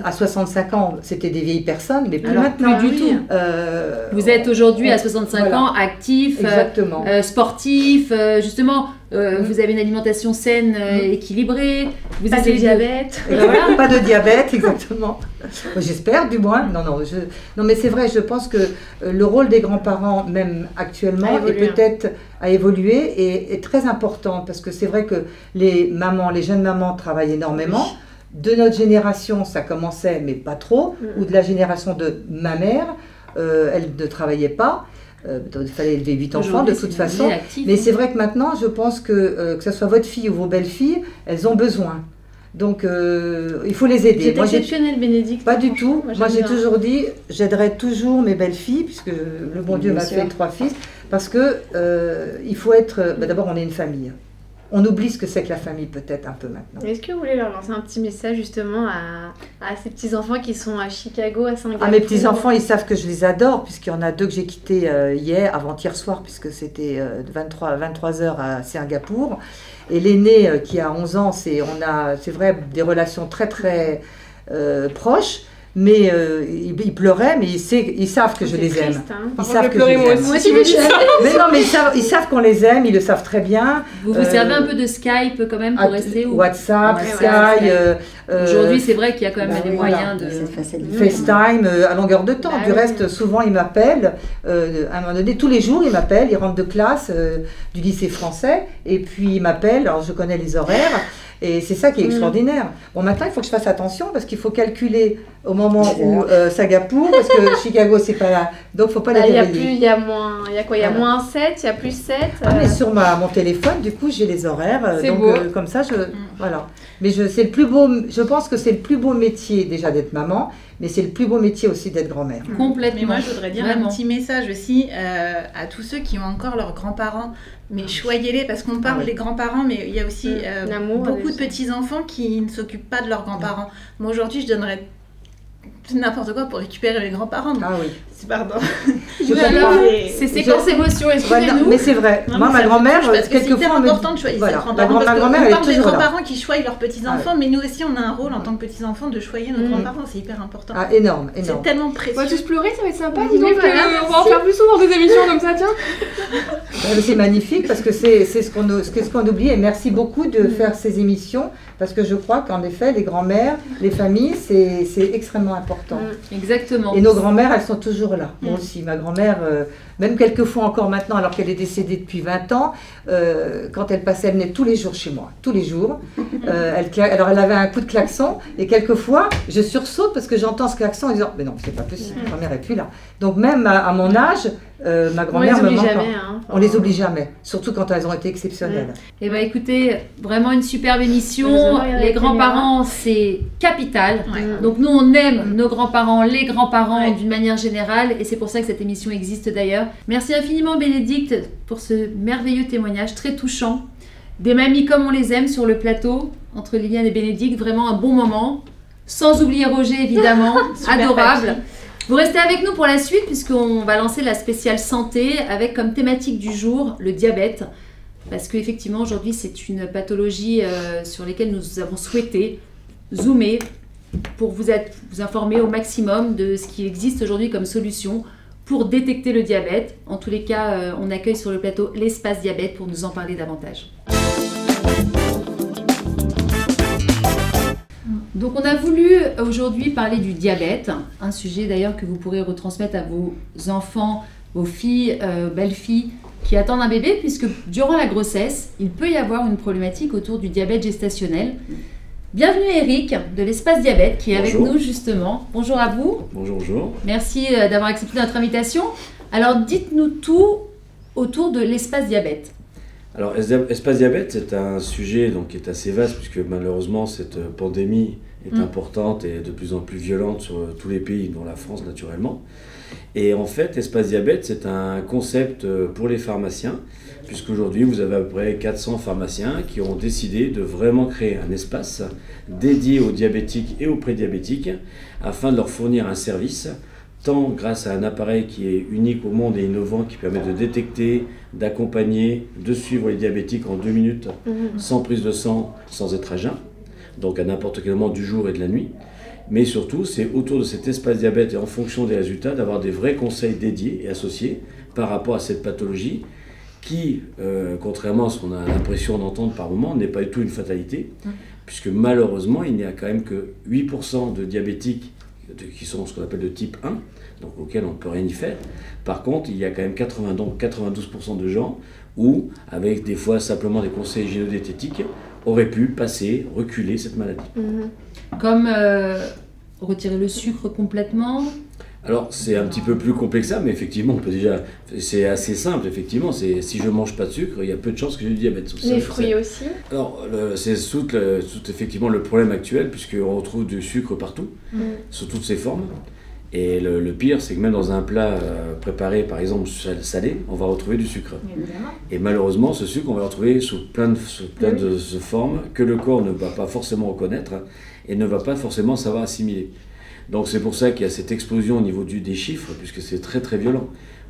à 65 ans, c'était des vieilles personnes, mais plus Alors, maintenant. plus du tout. Vous êtes aujourd'hui à 65 voilà. ans, actif, Exactement. sportif, justement, vous avez une alimentation saine, équilibrée, vous Pas de essayez diabète. Voilà, pas de diabète, exactement. J'espère, du moins. Non, mais c'est vrai, je pense que le rôle des grands-parents, même actuellement, A évolué, est peut-être à évoluer et est très important parce que c'est vrai que les jeunes mamans travaillent énormément. De notre génération, ça commençait, mais pas trop, ou de la génération de ma mère, elle ne travaillait pas. Il fallait élever 8 enfants de toute façon. Mais c'est vrai que maintenant, je pense que ce soit votre fille ou vos belles-filles, elles ont besoin. Donc, il faut les aider. C'est exceptionnel, Bénédicte. Pas du tout. Moi, j'ai bien. toujours dit, j'aiderai toujours mes belles-filles, puisque le bon Dieu Bien m'a sûr. fait 3 fils, parce que il faut être... d'abord, on est une famille. On oublie ce que c'est que la famille, peut-être, un peu maintenant. Est-ce que vous voulez leur lancer un petit message, justement, à ces petits-enfants qui sont à Chicago, à Singapour? Ah, mes petits-enfants, ils savent que je les adore, puisqu'il y en a 2 que j'ai quittés avant-hier soir, puisque c'était 23h à Singapour. Et l'aîné qui a 11 ans, c'est vrai, des relations très très proches, mais ils pleuraient, mais ils savent que je les aime. Triste, hein. Ils savent que je pleurer les moi aime. aussi. Mais non, mais ils savent qu'on les aime, ils le savent très bien. Vous servez un peu de Skype quand même pour rester ou... WhatsApp, Ouais, Skype. Aujourd'hui, c'est vrai qu'il y a quand même des voilà. moyens de... Cette facilité. FaceTime à longueur de temps. Bah Du oui. reste, souvent, ils m'appellent. À un moment donné, tous les jours, ils m'appellent. Ils rentrent de classe du lycée français. Et puis, ils m'appellent. Alors, je connais les horaires. Et c'est ça qui est extraordinaire. Bon, maintenant, il faut que je fasse attention parce qu'il faut calculer au moment où Singapour, parce que Chicago, c'est pas là. Donc, il ne faut pas les Il y a réveiller. plus, il y a moins, il y a quoi? Il y a Voilà. moins 7, il y a plus 7. Ah, mais sur mon téléphone, du coup, j'ai les horaires. C'est donc, beau. comme ça, voilà. Mais c'est le plus beau. Je pense que c'est le plus beau métier déjà d'être maman, mais c'est le plus beau métier aussi d'être grand-mère. Complètement. Mais moi, je voudrais dire Vraiment. un petit message aussi à tous ceux qui ont encore leurs grands-parents. Mais choyez-les, parce qu'on parle des grands-parents, mais il y a aussi L'amour, beaucoup des- de petits-enfants qui ne s'occupent pas de leurs grands-parents. Moi, aujourd'hui, je donnerais n'importe quoi pour récupérer mes grands-parents. Ah oui. Pardon. Je comprends. C'est séquence émotion, Voilà, excusez-nous. mais c'est vrai. Non, Moi, mais ma ça me grand-mère, touche parce que c'est quelquefois, hyper me dit- important de choisir voilà, ses grands-parents. ma Parce qu'on grand-mère, elle est parle des toujours là. grands-parents qui choisissent leurs petits-enfants, mais nous aussi, on a un rôle en tant que petits-enfants de choisir nos grands-parents. C'est hyper important. Ah, énorme, C'est énorme. tellement On va précieux. tous pleurer, ça va être sympa. Oui, Dis donc, voilà, on va en faire plus souvent des émissions comme ça, tiens. C'est magnifique parce que c'est ce qu'on oublie et merci beaucoup de faire ces émissions parce que je crois qu'en effet les grands-mères, les familles c'est extrêmement important. Exactement. Et nos grands-mères elles sont toujours là. Moi aussi, ma grand-mère, même quelquefois encore maintenant alors qu'elle est décédée depuis 20 ans, quand elle passait, elle venait tous les jours chez moi, tous les jours. Alors elle avait un coup de klaxon et quelquefois je sursaute parce que j'entends ce klaxon en disant mais non c'est pas possible, ma grand-mère est plus là. Donc même à mon âge, ma grand-mère me manque. On les oublie jamais, surtout quand elles ont été exceptionnelles. Eh bien écoutez, vraiment une superbe émission. Les grands-parents, c'est capital. Donc nous, on aime nos grands-parents, les grands-parents d'une manière générale. Et c'est pour ça que cette émission existe d'ailleurs. Merci infiniment Bénédicte pour ce merveilleux témoignage très touchant. Des mamies comme on les aime sur le plateau, entre Liliane et Bénédicte. Vraiment un bon moment. Sans oublier Roger évidemment, adorable. Vous restez avec nous pour la suite puisqu'on va lancer la spéciale santé avec comme thématique du jour le diabète. Parce qu'effectivement aujourd'hui c'est une pathologie sur laquelle nous avons souhaité zoomer pour vous informer au maximum de ce qui existe aujourd'hui comme solution pour détecter le diabète. En tous les cas, on accueille sur le plateau l'Espace Diabète pour nous en parler davantage. Donc on a voulu aujourd'hui parler du diabète, un sujet d'ailleurs que vous pourrez retransmettre à vos enfants, vos filles, belles-filles qui attendent un bébé, puisque durant la grossesse, il peut y avoir une problématique autour du diabète gestationnel. Bienvenue Eric de l'Espace Diabète qui est avec nous justement. Bonjour à vous. Bonjour, bonjour. Merci d'avoir accepté notre invitation. Alors dites-nous tout autour de l'Espace Diabète. Alors, Espace Diabète, c'est un sujet donc, qui est assez vaste, puisque malheureusement, cette pandémie est importante et de plus en plus violente sur tous les pays, dont la France naturellement. Et en fait, Espace Diabète, c'est un concept pour les pharmaciens, puisqu'aujourd'hui, vous avez à peu près 400 pharmaciens qui ont décidé de vraiment créer un espace dédié aux diabétiques et aux prédiabétiques, afin de leur fournir un service tant grâce à un appareil qui est unique au monde et innovant, qui permet de détecter, d'accompagner, de suivre les diabétiques en 2 minutes, sans prise de sang, sans être à jeun, donc à n'importe quel moment du jour et de la nuit. Mais surtout, c'est autour de cet espace diabète et en fonction des résultats, d'avoir des vrais conseils dédiés et associés par rapport à cette pathologie qui, contrairement à ce qu'on a l'impression d'entendre par moment, n'est pas du tout une fatalité, puisque malheureusement, il n'y a quand même que 8% de diabétiques qui sont ce qu'on appelle de type 1, donc auxquels on ne peut rien y faire. Par contre, il y a quand même 92% de gens où, avec des fois simplement des conseils gynédiététiques, auraient pu passer, reculer cette maladie. Comme retirer le sucre complètement. Alors, c'est un petit peu plus complexe que ça, mais effectivement, on peut déjà... C'est assez simple, effectivement. Si je ne mange pas de sucre, il y a peu de chances que j'ai du diabète. Les fruits aussi. Alors, c'est tout effectivement le problème actuel, puisqu'on retrouve du sucre partout, sous toutes ses formes. Et le pire, c'est que même dans un plat préparé, par exemple, salé, on va retrouver du sucre. Et malheureusement, ce sucre, on va le retrouver sous plein de formes que le corps ne va pas forcément reconnaître et ne va pas forcément savoir assimiler. Donc c'est pour ça qu'il y a cette explosion au niveau des chiffres, puisque c'est très très violent.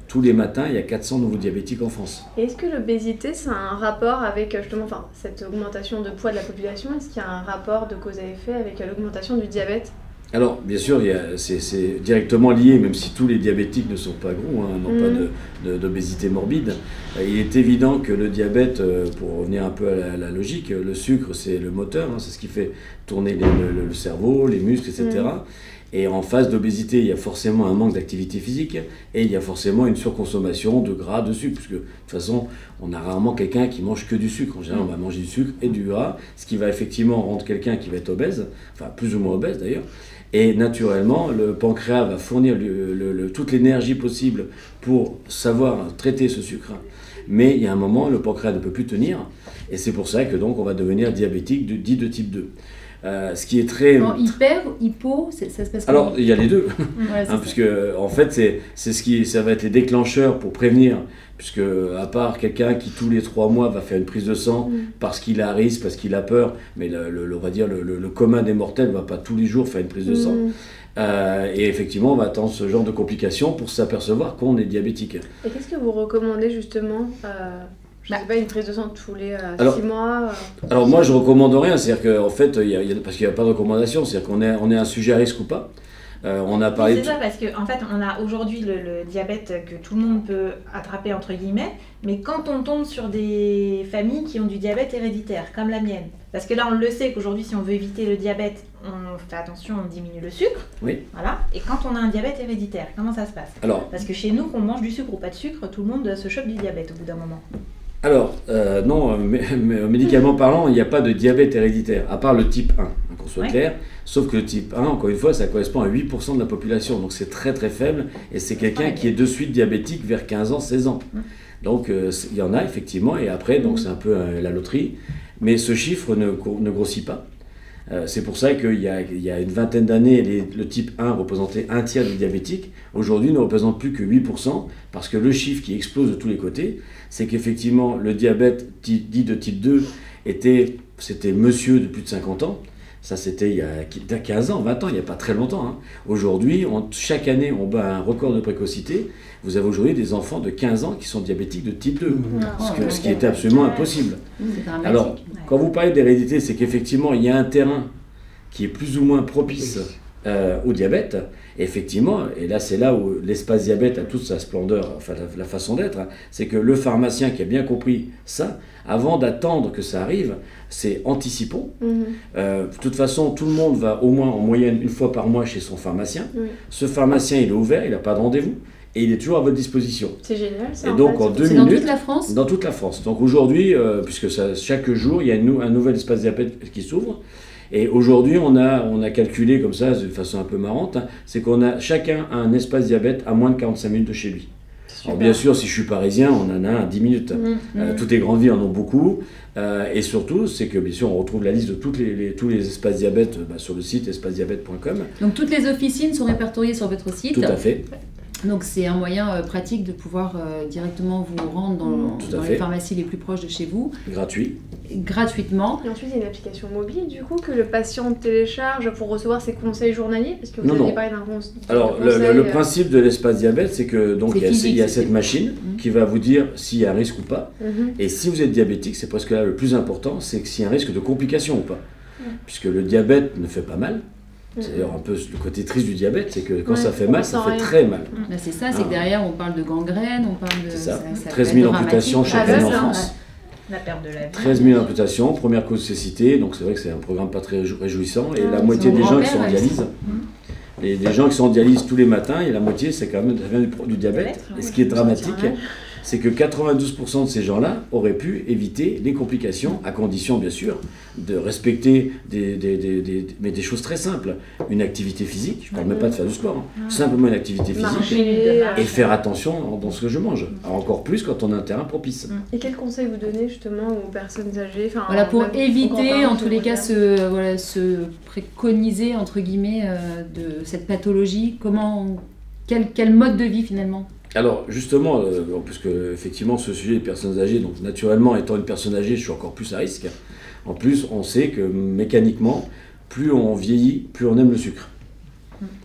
Tous les matins, il y a 400 nouveaux diabétiques en France. Et est-ce que l'obésité, c'est un rapport avec justement, cette augmentation de poids de la population? Est-ce qu'il y a un rapport de cause à effet avec l'augmentation du diabète? Alors, bien sûr, c'est directement lié, même si tous les diabétiques ne sont pas gros, n'ont pas d'obésité morbide. Il est évident que le diabète, pour revenir un peu à la logique, le sucre, c'est le moteur, c'est ce qui fait tourner le cerveau, les muscles, etc. Et en phase d'obésité, il y a forcément un manque d'activité physique et il y a forcément une surconsommation de gras, de sucre. Puisque de toute façon, on a rarement quelqu'un qui mange que du sucre. En général, on va manger du sucre et du gras, ce qui va effectivement rendre quelqu'un qui va être obèse, enfin plus ou moins obèse d'ailleurs. Et naturellement, le pancréas va fournir toute l'énergie possible pour savoir traiter ce sucre. Mais il y a un moment, le pancréas ne peut plus tenir. Et c'est pour ça que donc on va devenir diabétique dit de type 2. Ce qui est très... En hyper, hypo, ça se passe comment? Alors, il y a les deux, puisque en fait, ça va être les déclencheurs pour prévenir, puisque à part quelqu'un qui tous les 3 mois va faire une prise de sang parce qu'il a un risque, parce qu'il a peur, mais on va dire le commun des mortels ne va pas tous les jours faire une prise de sang. Et effectivement, on va attendre ce genre de complications pour s'apercevoir qu'on est diabétique. Et qu'est-ce que vous recommandez justement je sais pas, une prise de sang tous les 6 mois Alors moi je recommande rien, c'est-à-dire qu'en fait, parce qu'il n'y a pas de recommandation, c'est-à-dire qu'on est un sujet à risque ou pas. On a parlé c'est ça, parce qu'en fait, on a aujourd'hui le diabète que tout le monde peut attraper, entre guillemets, mais quand on tombe sur des familles qui ont du diabète héréditaire, comme la mienne, parce que là, on le sait qu'aujourd'hui, si on veut éviter le diabète, on fait attention, on diminue le sucre. Oui. Voilà. Et quand on a un diabète héréditaire, comment ça se passe? Parce que chez nous, qu'on mange du sucre ou pas de sucre, tout le monde se chope du diabète au bout d'un moment. Alors, non, médicalement parlant, il n'y a pas de diabète héréditaire, à part le type 1, hein, qu'on soit clair. Sauf que le type 1, encore une fois, ça correspond à 8% de la population, donc c'est très très faible, et c'est quelqu'un qui est de suite diabétique vers 15 ans, 16 ans. Donc il y en a effectivement, et après, donc c'est un peu la loterie, mais ce chiffre ne grossit pas. C'est pour ça qu'il y a une vingtaine d'années, le type 1 représentait un tiers des diabétiques. Aujourd'hui, il ne représente plus que 8%, parce que le chiffre qui explose de tous les côtés, c'est qu'effectivement, le diabète dit de type 2, c'était monsieur de plus de 50 ans. Ça, c'était il y a 15 ans, 20 ans, il n'y a pas très longtemps. Hein. Aujourd'hui, chaque année, on bat un record de précocité. Vous avez aujourd'hui des enfants de 15 ans qui sont diabétiques de type 2, ce qui était absolument impossible. Alors, quand vous parlez d'hérédité, c'est qu'effectivement, il y a un terrain qui est plus ou moins propice au diabète. Et effectivement, et là, c'est là où l'espace diabète a toute sa splendeur, enfin la façon d'être, hein, c'est que le pharmacien qui a bien compris ça, avant d'attendre que ça arrive, c'est anticipons. De toute façon, tout le monde va au moins en moyenne une fois par mois chez son pharmacien. Ce pharmacien, il est ouvert, il n'a pas de rendez-vous. Et il est toujours à votre disposition. C'est génial, ça. Et donc en 2 minutes. C'est dans toute la France ? Dans toute la France. Donc aujourd'hui, puisque chaque jour, il y a un nouvel espace diabète qui s'ouvre. Et aujourd'hui, on a calculé comme ça, de façon un peu marrante, hein, c'est qu'on a chacun un espace diabète à moins de 45 minutes de chez lui. Alors bien sûr, si je suis parisien, on en a un à 10 minutes. Toutes les grandes villes en ont beaucoup. Et surtout, c'est que bien sûr, on retrouve la liste de tous les espaces diabète sur le site espacediabète.com. Donc toutes les officines sont répertoriées sur votre site. Tout à fait. Donc c'est un moyen pratique de pouvoir directement vous rendre dans les pharmacies les plus proches de chez vous. Gratuit. Gratuitement. Et ensuite, il y a une application mobile, du coup, que le patient télécharge pour recevoir ses conseils journaliers, parce que vous avez parlé d'un conseil. Alors, le principe de l'espace diabète, c'est que donc il y a cette machine qui va vous dire s'il y a un risque ou pas. Et si vous êtes diabétique, c'est presque là le plus important, c'est s'il y a un risque de complication ou pas. Puisque le diabète ne fait pas mal. C'est d'ailleurs un peu le côté triste du diabète, c'est que quand ça fait mal, ça fait très mal. Là, c'est ça, c'est que derrière, on parle de gangrène, on parle de... C'est ça, 13 000 amputations chaque année en France. La perte de la vie. 13 000 amputations, première cause cécité, donc c'est vrai que c'est un programme pas très réjouissant, et la moitié des gens qui sont en dialyse, les gens qui sont en dialyse tous les matins, et la moitié, c'est quand même, ça vient du diabète. Et ce qui est dramatique, c'est que 92% de ces gens-là auraient pu éviter les complications, à condition bien sûr de respecter mais des choses très simples. Une activité physique, je ne parle même pas de faire du sport, simplement une activité physique et faire attention dans ce que je mange. Alors, encore plus quand on a un terrain propice. Et quels conseils vous donnez justement aux personnes âgées, voilà, pour éviter en tous les cas se préconiser entre guillemets de cette pathologie, quel mode de vie finalement? Alors justement, puisque effectivement ce sujet des personnes âgées, donc naturellement étant une personne âgée, je suis encore plus à risque. En plus, on sait que mécaniquement, plus on vieillit, plus on aime le sucre.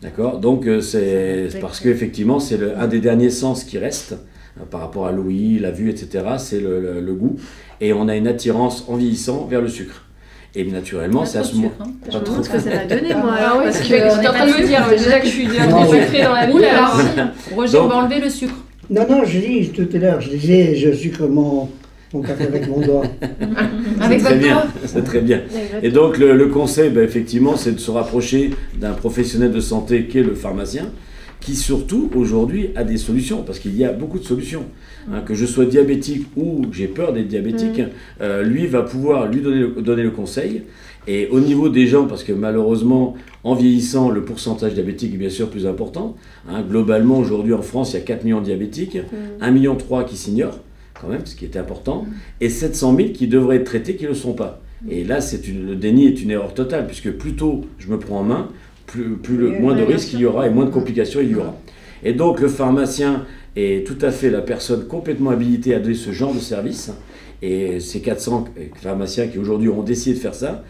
D'accord? Donc c'est parce qu'effectivement, c'est un des derniers sens qui reste par rapport à l'ouïe, la vue, etc. C'est le goût. Et on a une attirance en vieillissant vers le sucre. Et naturellement, c'est à ce moment. Je me demande ce que ça va donner, moi. Parce que j'étais en train de me dire déjà que je suis sucrée dans la vie. Alors, Roger, on va enlever le sucre. Non, je dis tout à l'heure, je disais, je sucre mon café avec mon doigt. Avec votre doigt. C'est très bien. Et donc, le conseil, effectivement, c'est de se rapprocher d'un professionnel de santé qui est le pharmacien, qui surtout aujourd'hui a des solutions, parce qu'il y a beaucoup de solutions. Que je sois diabétique ou que j'ai peur d'être diabétique, lui va pouvoir lui donner le conseil. Et au niveau des gens, parce que malheureusement, en vieillissant, le pourcentage diabétique est bien sûr plus important. Globalement, aujourd'hui en France, il y a 4 millions de diabétiques, 1,3 million qui s'ignorent, quand même, ce qui était important, et 700 000 qui devraient être traités qui ne le sont pas. Et là, le déni est une erreur totale, puisque plus tôt je me prends en main, moins de risques il y aura et moins de complications il y aura. Et donc le pharmacien est tout à fait la personne complètement habilitée à donner ce genre de service. Et ces 400 pharmaciens qui aujourd'hui ont décidé de faire ça,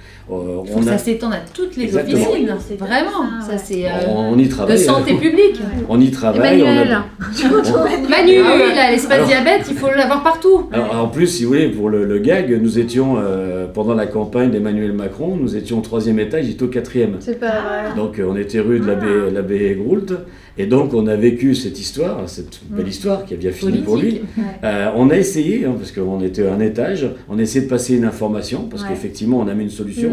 ça s'étend à toutes les officines, vraiment. Ça, c'est on y travaille. De santé publique. On y travaille. Manu, oui, là, l'espace diabète, il faut l'avoir partout. Alors, en plus, si vous voulez, pour le gag, nous étions, pendant la campagne d'Emmanuel Macron, nous étions au 3e étage, il était au 4e. C'est pas vrai. Donc on était rue de l'abbé Groult, et donc on a vécu cette histoire, cette belle histoire qui a bien fini pour lui. On a essayé, parce qu'on était à un étage, on a essayé de passer une information, parce qu'effectivement on a mis une solution,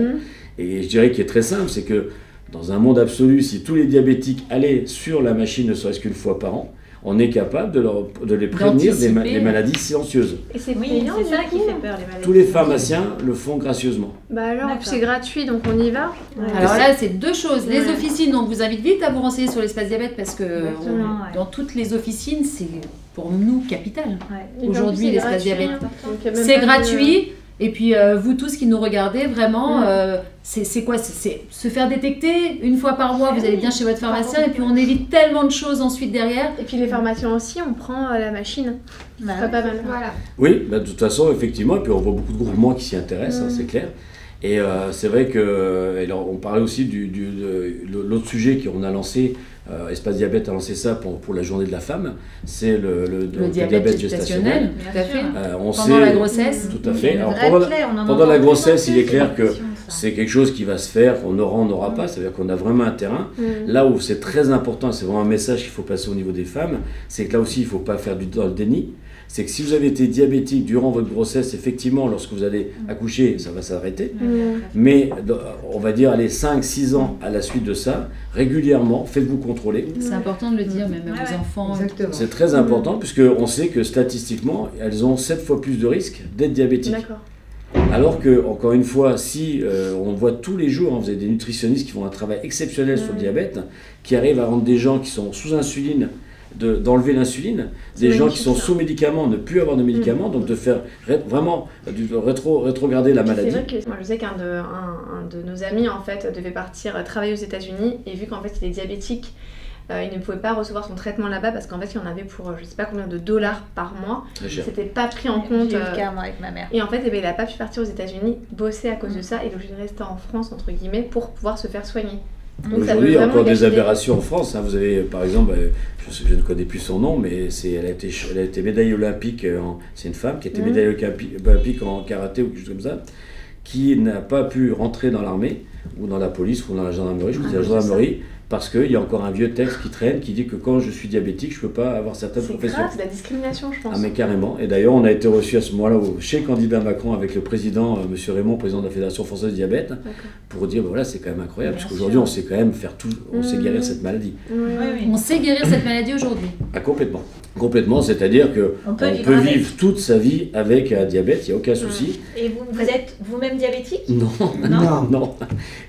et je dirais qu'il est très simple, c'est que dans un monde absolu, si tous les diabétiques allaient sur la machine ne serait-ce qu'une fois par an, on est capable de les prévenir des maladies silencieuses. Et c'est payant, c'est ça qui fait peur, les maladies. Tous les pharmaciens le font gracieusement. Bah alors, c'est gratuit, donc on y va. Alors là, c'est deux choses. Les officines, on vous invite vite à vous renseigner sur l'espace diabète parce que dans toutes les officines, c'est pour nous capital. Aujourd'hui, l'espace diabète. C'est gratuit. Et puis vous tous qui nous regardez, vraiment, c'est quoi? C'est se faire détecter une fois par mois, vous allez bien chez votre pharmacien et puis on évite tellement de choses ensuite derrière. Et puis les pharmaciens aussi, on prend la machine. C'est pas mal. Voilà. Oui, de toute façon, effectivement, et puis on voit beaucoup de groupements qui s'y intéressent, c'est clair. Et c'est vrai que, alors, on parlait aussi de l'autre sujet qu'on a lancé, Espace Diabète a lancé ça pour la journée de la femme, c'est le diabète gestationnel. Tout à fait. Pendant la grossesse. Tout à fait. Alors, pendant la grossesse, il est clair que c'est quelque chose qui va se faire, qu'on aura, on n'aura pas, c'est-à-dire qu'on a vraiment un terrain. Là où c'est très important, c'est vraiment un message qu'il faut passer au niveau des femmes, c'est que là aussi, il ne faut pas faire dans le déni. C'est que si vous avez été diabétique durant votre grossesse, effectivement, lorsque vous allez accoucher, ça va s'arrêter. Mais on va dire, allez, 5-6 ans à la suite de ça, régulièrement, faites-vous contrôler. C'est important de le dire, même aux enfants. Exactement. C'est très important, puisqu'on sait que statistiquement, elles ont 7 fois plus de risques d'être diabétiques. Alors que, encore une fois, si on voit tous les jours, vous avez des nutritionnistes qui font un travail exceptionnel sur le diabète, qui arrivent à rendre des gens qui sont sous insuline, d'enlever l'insuline, des gens qui sont sous médicaments, ne plus avoir de médicaments, donc de faire vraiment rétrograder la maladie. C'est vrai que moi je sais qu'un de nos amis en fait devait partir travailler aux États-Unis et vu qu'en fait il est diabétique, il ne pouvait pas recevoir son traitement là-bas parce qu'en fait il en avait pour je sais pas combien de dollars par mois. C'était pas pris en compte. J'ai eu le cas moi avec ma mère. Et en fait il a pas pu partir aux États-Unis, bosser à cause de ça et donc il est resté en France entre guillemets pour pouvoir se faire soigner. Aujourd'hui, il y a encore des aberrations en France. Vous avez, par exemple, je ne connais plus son nom, mais elle a été médaillée olympique. C'est une femme qui a été médaillée olympique en karaté ou quelque chose comme ça, qui n'a pas pu rentrer dans l'armée ou dans la police ou dans la gendarmerie. Je vous dis la gendarmerie. Parce qu'il y a encore un vieux texte qui traîne qui dit que quand je suis diabétique, je ne peux pas avoir certaines professions. C'est grave, c'est la discrimination, je pense. Ah mais carrément. Et d'ailleurs, on a été reçu à ce moment-là chez le candidat Macron avec le président, M. Raymond, président de la Fédération Française du Diabète, pour dire, voilà, c'est quand même incroyable, parce qu'aujourd'hui, on sait quand même faire tout, on sait guérir cette maladie. On sait guérir cette maladie aujourd'hui. Ah, complètement. Complètement, c'est-à-dire qu'on peut vivre toute sa vie avec un diabète, il n'y a aucun souci. Et vous êtes vous-même diabétique? Non.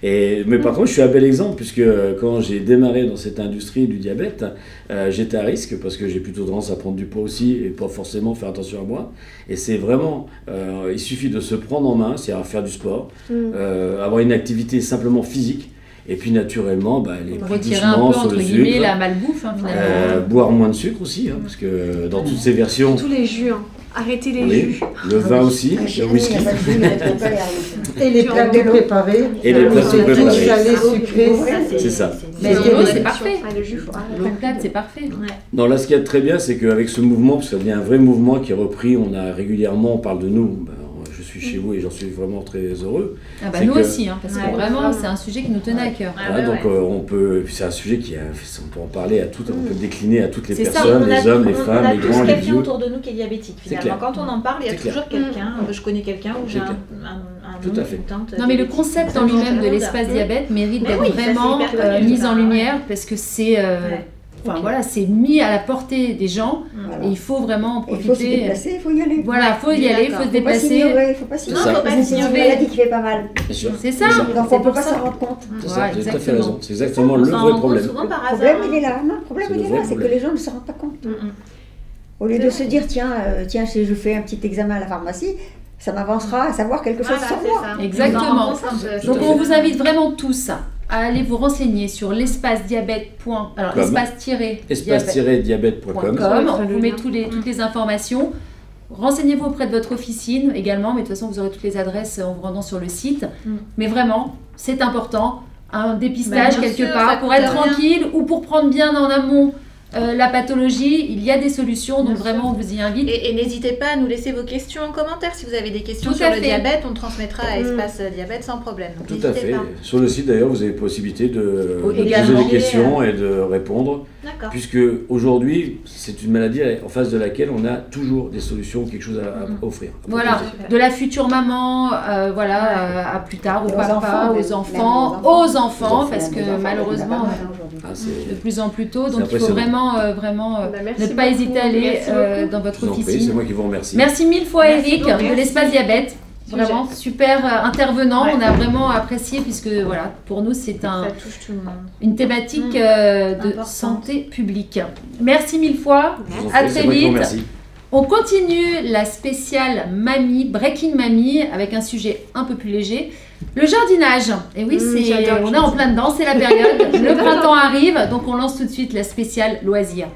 Mais par contre, je suis un bel exemple, puisque quand j'ai démarré dans cette industrie du diabète, j'étais à risque, parce que j'ai plutôt tendance à prendre du poids aussi, et pas forcément faire attention à moi. Et c'est vraiment, il suffit de se prendre en main, c'est-à-dire faire du sport, avoir une activité simplement physique, et puis naturellement, les retirer un peu entre guillemets la malbouffe finalement. Boire moins de sucre aussi, parce que dans toutes ces versions. Tous les jus, arrêtez les jus. Le vin aussi, le whisky. Et les plats préparés. Et les plats préparés. Salés, sucrés. C'est ça. Mais c'est parfait. Le plat, c'est parfait. Non, là, ce qu'il y a de très bien, c'est qu'avec ce mouvement, parce que ça devient un vrai mouvement qui est repris, on parle de nous. Je suis chez vous et j'en suis vraiment très heureux. Nous aussi, parce que vraiment, c'est un sujet qui nous tenait à cœur. C'est un sujet on peut en parler on peut le décliner à toutes les personnes, les hommes, les femmes, les grands, les vieux. On a tous quelqu'un autour de nous qui est diabétique, finalement. Quand on en parle, il y a toujours quelqu'un, je connais quelqu'un ou j'ai un tout à fait. Non, mais le concept en lui-même de l'espace diabète mérite d'être vraiment mis en lumière parce que c'est... c'est mis à la portée des gens et il faut vraiment en profiter. Il faut se déplacer, il faut y aller. Voilà, il faut y aller, il faut se déplacer. Il ne faut pas s'ignorer. C'est une maladie qui fait pas mal. C'est ça. Donc on ne peut pas s'en rendre compte. C'est ça, tu as tout à fait raison. C'est exactement le vrai problème. Le problème, il est là. Le problème, il est là, c'est que les gens ne se rendent pas compte. Au lieu de se dire, tiens, si je fais un petit examen à la pharmacie, ça m'avancera à savoir quelque chose sur moi. Exactement. Donc on vous invite vraiment tous à aller vous renseigner sur l'espace-diabète.com. Alors, espace-diabète.com. On vous met toutes les informations. Renseignez-vous auprès de votre officine également, mais de toute façon, vous aurez toutes les adresses en vous rendant sur le site. Mais vraiment, c'est important, un dépistage quelque part pour être tranquille ou pour prendre bien en amont la pathologie. Il y a des solutions, donc vraiment, on vous y invite. Et n'hésitez pas à nous laisser vos questions en commentaire. Si vous avez des questions sur le diabète, on transmettra à Espace Diabète sans problème. Donc, tout à fait. Sur le site, d'ailleurs, vous avez possibilité de poser des questions et de répondre. Puisque aujourd'hui, c'est une maladie en face de laquelle on a toujours des solutions, quelque chose à offrir. Voilà, de la future maman, à plus tard, aux papas, aux enfants, parce que malheureusement, de plus en plus tôt. Donc il faut vraiment ne pas hésiter à aller dans votre officine. C'est moi qui vous remercie. Merci mille fois Eric de l'Espace Diabète. Vraiment super intervenant, on a vraiment apprécié puisque voilà, pour nous c'est une thématique de santé publique. Merci mille fois, à très vite. On continue la spéciale Mamie, Breaking Mamie, avec un sujet un peu plus léger, le jardinage. Et oui, on est en plein dedans, c'est la période, le printemps arrive, donc on lance tout de suite la spéciale loisirs.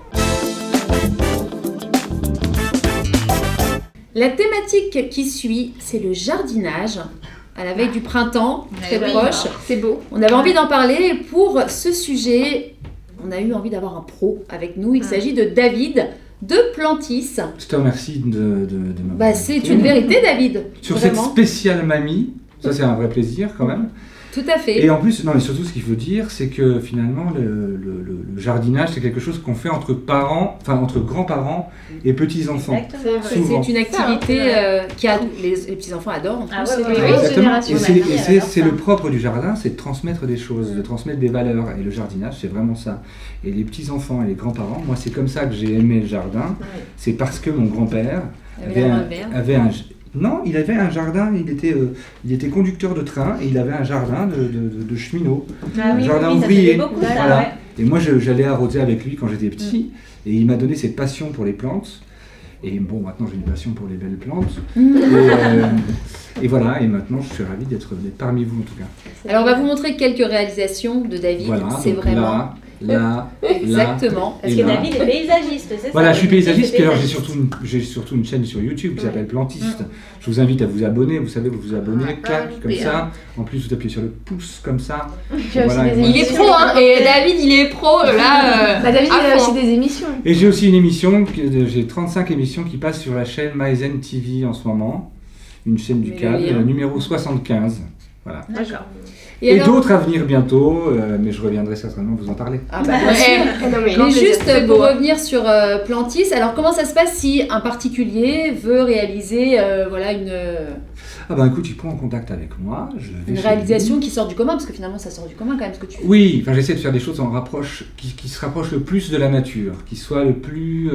La thématique qui suit, c'est le jardinage, à la veille du printemps, très proche. C'est beau. On avait envie d'en parler et pour ce sujet, on a eu envie d'avoir un pro avec nous. Il s'agit de David de Plantis. Je te remercie de m'avoir c'est une vérité, David. Sur cette spéciale mamie, ça c'est un vrai plaisir quand même. Tout à fait. Et en plus, non mais surtout ce qu'il faut dire, c'est que finalement le jardinage c'est quelque chose qu'on fait entre parents, enfin entre grands-parents et petits-enfants. C'est une activité que les petits-enfants adorent. En plus. Exactement. Et c'est le propre du jardin, c'est de transmettre des choses, de transmettre des valeurs. Et le jardinage, c'est vraiment ça. Et les petits-enfants et les grands-parents, moi c'est comme ça que j'ai aimé le jardin. C'est parce que mon grand-père avait un non, il avait un jardin, il était conducteur de train et il avait un jardin de cheminot, un jardin ouvrier. Voilà. Et moi j'allais arroser avec lui quand j'étais petit et il m'a donné cette passion pour les plantes. Et bon, maintenant j'ai une passion pour les belles plantes. Et voilà, et maintenant je suis ravi d'être parmi vous en tout cas. Alors on va vous montrer quelques réalisations de David. Voilà, c'est vraiment... Là, exactement. Parce que David est paysagiste, c'est ça? Voilà, je suis paysagiste, alors j'ai surtout une chaîne sur YouTube qui s'appelle Plantiste. Je vous invite à vous abonner, vous savez, vous vous abonnez, clac, comme ça. En plus, vous appuyez sur le pouce, comme ça. Voilà, il est pro, hein, et David, il est pro, là. David, il a aussi des émissions. Et j'ai aussi une émission, j'ai 35 émissions qui passent sur la chaîne MyZen TV en ce moment. Une chaîne du câble, numéro 75. Voilà. D'accord. Et d'autres à venir bientôt, mais je reviendrai certainement vous en parler. Mais juste pour revenir sur Plantis, alors comment ça se passe si un particulier veut réaliser une... Ah ben écoute, il prend en contact avec moi. Une réalisation qui sort du commun, parce que finalement ça sort du commun quand même ce que tu fais. Oui, enfin, j'essaie de faire des choses qui se rapprochent le plus de la nature, qui soient le plus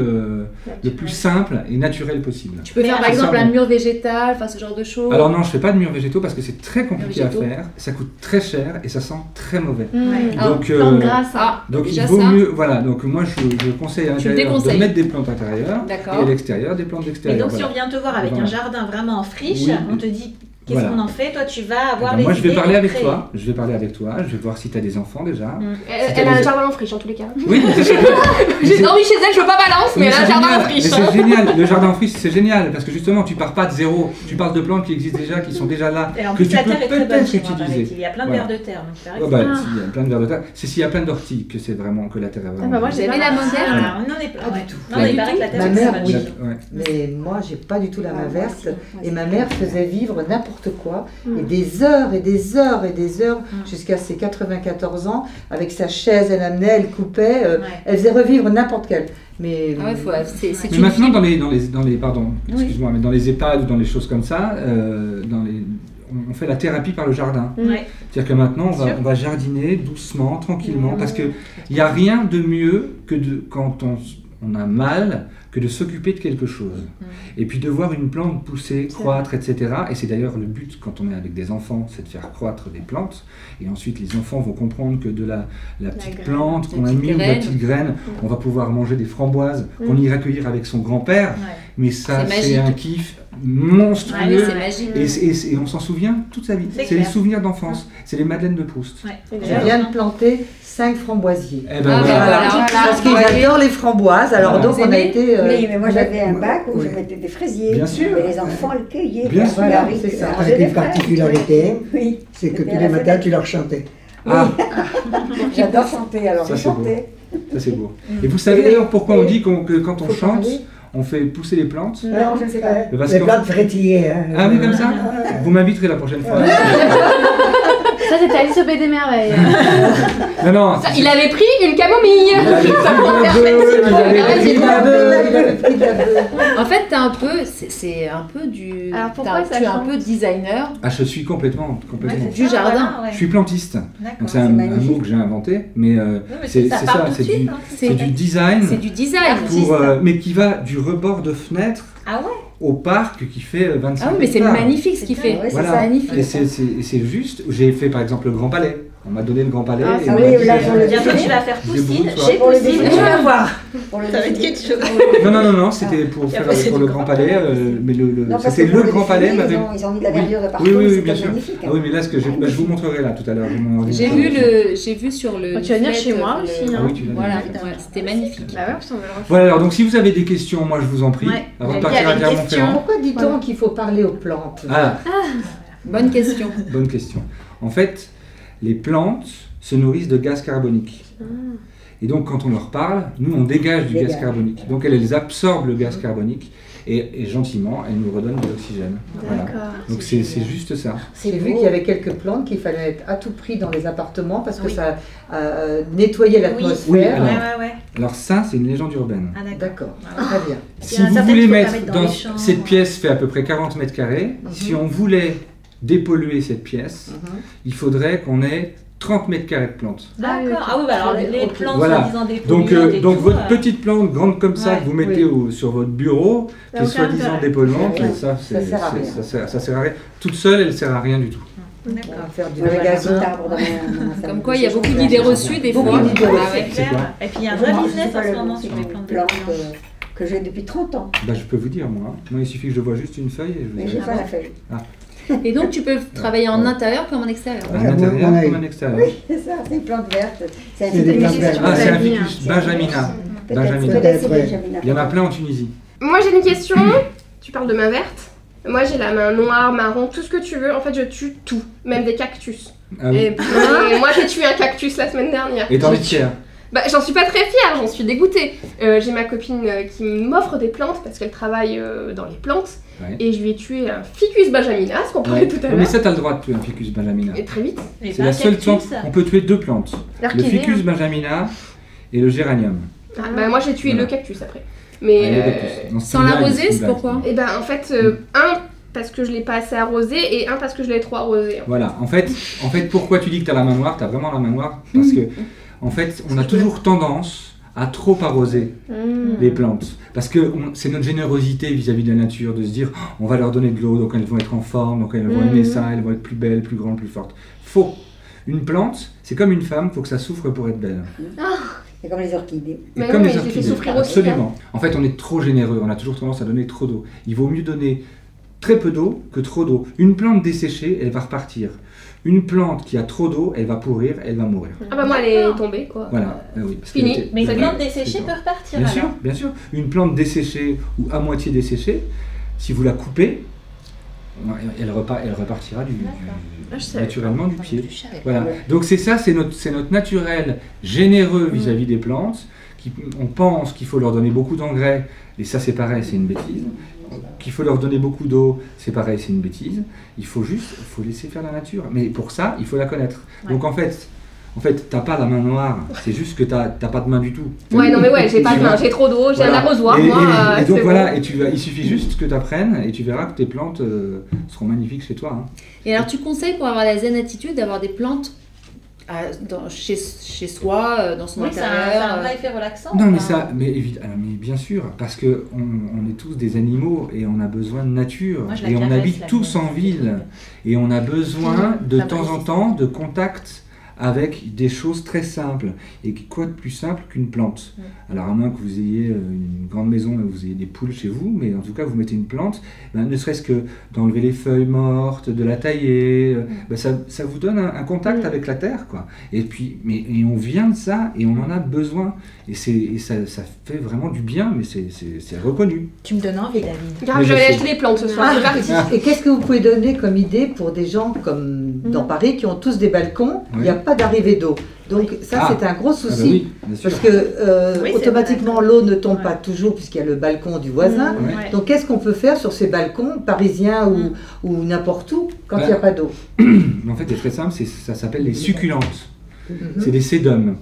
simple et naturel possible. Tu peux faire par exemple un mur végétal, enfin ce genre de choses. Alors non, je fais pas de murs végétaux parce que c'est très compliqué à faire, ça coûte très cher et ça sent très mauvais. Donc il vaut mieux, voilà, donc moi je conseille à l'intérieur de mettre des plantes intérieures et à l'extérieur des plantes d'extérieur. Et donc si on vient te voir avec un jardin vraiment en friche, on te dit qu'est-ce qu'on en fait, toi tu vas avoir les moi je vais parler avec créer. toi, je vais voir si tu as des enfants déjà. Elle a un jardin en friche en tous les cas. Oui, j'ai dormi chez elle, je veux pas balance, mais elle a un jardin en friche. C'est génial, le jardin en friche c'est génial parce que justement tu pars pas de zéro, tu parles de plantes qui existent déjà, qui sont déjà là, que tu peux peut-être utiliser. Il y a plein de vers de terre. Il y a plein de vers de terre. C'est s'il y a plein d'orties que c'est vraiment que la terre est vraiment. Moi j'avais la main verte. On n'en est pas du tout. Non, il paraît que la terre ma mère, oui. Mais moi j'ai pas du tout la main verte et ma mère faisait vivre n'importe quoi. Et des heures et des heures et des heures jusqu'à ses 94 ans avec sa chaise, elle amenait, elle coupait, elle faisait revivre n'importe quelle. Mais mais maintenant dans les pardon, excuse-moi, mais dans les EHPAD ou dans les choses comme ça, on fait la thérapie par le jardin. C'est-à-dire que maintenant on va jardiner doucement, tranquillement, parce que il y a rien de mieux que quand on a mal, que de s'occuper de quelque chose. Et puis de voir une plante pousser, croître, etc. Et c'est d'ailleurs le but quand on est avec des enfants, c'est de faire croître des plantes. Et ensuite, les enfants vont comprendre que de la petite plante qu'on a mis, ou de la petite graine, on va pouvoir manger des framboises qu'on ira cueillir avec son grand-père. Mais ça, c'est un kiff monstrueux. Et on s'en souvient toute sa vie. C'est les souvenirs d'enfance. C'est les madeleines de Proust. Je viens de planter 5 framboisiers. Eh ben voilà. Parce qu'ils adorent les framboises. Alors donc on a été... mais moi j'avais un bac où je mettais des fraisiers. Bien sûr. Et les enfants le cueillaient. Bien sûr. Voilà, c'est ça. Avec une particularité, c'est que tous les matins tu leur chantais. Ah. J'adore chanter, alors ça, je chantais. Ça c'est beau. Et vous savez d'ailleurs pourquoi on dit que quand on chante, on fait pousser les plantes? Non, je ne sais pas. Les plantes frétillées. Ah oui, comme ça? Vous m'inviterez la prochaine fois. Ça, c'était Alice au Pays des Merveilles. Non. Il avait pris une camomille. En fait, t'es un peu, c'est un peu du. Alors pourquoi tu es un peu designer. Ah, je suis complètement. Du jardin. Je suis plantiste. Donc c'est un mot que j'ai inventé, mais c'est ça, c'est du design. C'est du design. Mais qui va du rebord de fenêtre. Ah ouais. Au parc qui fait 25 Ah oui, mais c'est magnifique ce qu'il fait. Ouais, voilà. C'est magnifique. Et c'est juste, j'ai fait par exemple le Grand Palais. On m'a donné le Grand Palais. Ah, et on oui, m'a dit, là, pour le bientôt tu vas faire Poussine. Chez Pour le Poussine, défilé. tu vas voir. Pour le Ça va être quelque chose. Non, c'était pour faire pour le Grand Palais. Mais c'était le Grand Palais. Ils ont mis de la verdure de partout. Oui, bien sûr. Magnifique. Ah oui, mais là, ce que je vous montrerai là tout à l'heure. J'ai vu sur le. Tu vas venir chez moi aussi. Ah oui, tu l'as Voilà, vu. c'était magnifique. Bah ouais, on va le refaire. Voilà, alors donc si vous avez des questions, moi je vous en prie, avant de partir à Clermont-Ferrand. Pourquoi dit-on qu'il faut parler aux plantes? Bonne question. Bonne question. En fait, les plantes se nourrissent de gaz carbonique. Et donc quand on leur parle, nous on dégage du gaz carbonique. Donc elles absorbent le gaz carbonique et gentiment elles nous redonnent de l'oxygène. Voilà. Donc c'est juste ça. J'ai vu qu'il y avait quelques plantes qu'il fallait mettre à tout prix dans les appartements parce que ça nettoyait l'atmosphère. Oui, alors ça c'est une légende urbaine. Ah d'accord, très bien. Si vous voulez mettre dans cette pièce fait à peu près 40 mètres carrés, si on voulait dépolluer cette pièce, il faudrait qu'on ait 30 mètres carrés de plantes. D'accord. Ah oui, bah alors les plantes voilà. soi-disant dépolluantes. Donc votre petite plante grande comme ça que vous mettez sur votre bureau, qui est soi-disant dépolluante, ça sert à rien. Toute seule, elle sert à rien du tout. D'accord. Faire du magasin. Comme quoi, il y a beaucoup d'idées reçues des fois. C'est clair. Et puis il y a un vrai business en ce moment sur les plantes que j'ai depuis 30 ans. Bah, je peux vous dire, moi. Moi, il suffit que je vois juste une feuille. Mais j'ai pas la feuille. Et donc, tu peux travailler en intérieur comme en extérieur. En intérieur comme en extérieur. Oui, c'est ça, c'est une plante verte. C'est un c'est un ficus Benjamina. Il y en a plein en Tunisie. Moi, j'ai une question. Tu parles de main verte. Moi, j'ai la main noire, marron, tout ce que tu veux. En fait, je tue tout, même des cactus. Ah oui. Et moi, j'ai tué un cactus la semaine dernière. Et t'en es fière? Bah, j'en suis pas très fière, j'en suis dégoûtée. J'ai ma copine qui m'offre des plantes parce qu'elle travaille dans les plantes. Ouais. Et je lui ai tué un ficus benjamina, ce qu'on parlait tout à l'heure. Mais ça, t'as le droit de tuer un ficus benjamina. Et très vite. C'est la seule plante. On peut tuer 2 plantes. Le ficus benjamina et le géranium. Bah, moi, j'ai tué le cactus après. Mais sans l'arroser, c'est pourquoi? Et ben en fait, parce que je l'ai pas assez arrosé et parce que je l'ai trop arrosé. Voilà, en fait, pourquoi tu dis que tu as la main noire? Tu as vraiment la main noire parce que, en fait, on a toujours tendance à trop arroser les plantes. Parce que c'est notre générosité vis-à-vis de la nature, de se dire on va leur donner de l'eau, donc elles vont être en forme, donc elles vont aimer ça, elles vont être plus belles, plus grandes, plus fortes. Faux. Une plante, c'est comme une femme, il faut que ça souffre pour être belle. C'est comme les orchidées. Et comme les orchidées, absolument. En fait, on est trop généreux, on a toujours tendance à donner trop d'eau. Il vaut mieux donner très peu d'eau que trop d'eau. Une plante desséchée, elle va repartir. Une plante qui a trop d'eau, elle va pourrir, elle va mourir. Ah bah moi, elle est tombée, quoi. Voilà, oui. Fini. Mais une plante desséchée peut repartir. Bien sûr, bien sûr. Une plante desséchée ou à moitié desséchée, si vous la coupez, elle repartira naturellement du pied. Voilà. Donc c'est ça, c'est notre naturel généreux vis-à-vis des plantes. On pense qu'il faut leur donner beaucoup d'engrais, et ça c'est pareil, c'est une bêtise. Qu'il faut leur donner beaucoup d'eau, c'est pareil, c'est une bêtise. Il faut laisser faire la nature. Mais pour ça, il faut la connaître. Ouais. Donc en fait, t'as pas la main noire, c'est juste que t'as pas de main du tout. Ouais, non mais ouais, j'ai pas de main, j'ai trop d'eau, j'ai un arrosoir, et donc voilà, bon. Il suffit juste que t'apprennes et tu verras que tes plantes seront magnifiques chez toi. Hein. Et alors tu conseilles pour avoir la zen attitude d'avoir des plantes chez soi, dans son intérieur. C'est un vrai effet relaxant. Non, mais bien sûr, parce que on est tous des animaux et on a besoin de nature. Moi, et on habite tous en ville. Et on a besoin de temps en temps de contact avec des choses très simples. Et quoi de plus simple qu'une plante? Alors à moins que vous ayez une grande maison et que vous ayez des poules chez vous, mais en tout cas vous mettez une plante, ne serait-ce que d'enlever les feuilles mortes, de la tailler, ça vous donne un contact avec la terre, quoi. Et puis, et on vient de ça et on en a besoin. Et ça fait vraiment du bien, mais c'est reconnu. Tu me donnes envie, David. Grave, je vais acheter des plantes ce soir. Et qu'est-ce que vous pouvez donner comme idée pour des gens comme dans Paris qui ont tous des balcons, il n'y a pas d'arrivée d'eau. Donc ça c'est un gros souci, parce que automatiquement l'eau ne tombe pas toujours puisqu'il y a le balcon du voisin. Donc qu'est-ce qu'on peut faire sur ces balcons parisiens ou n'importe où quand il n'y a pas d'eau? En fait c'est très simple, ça s'appelle les succulentes. C'est des sédums.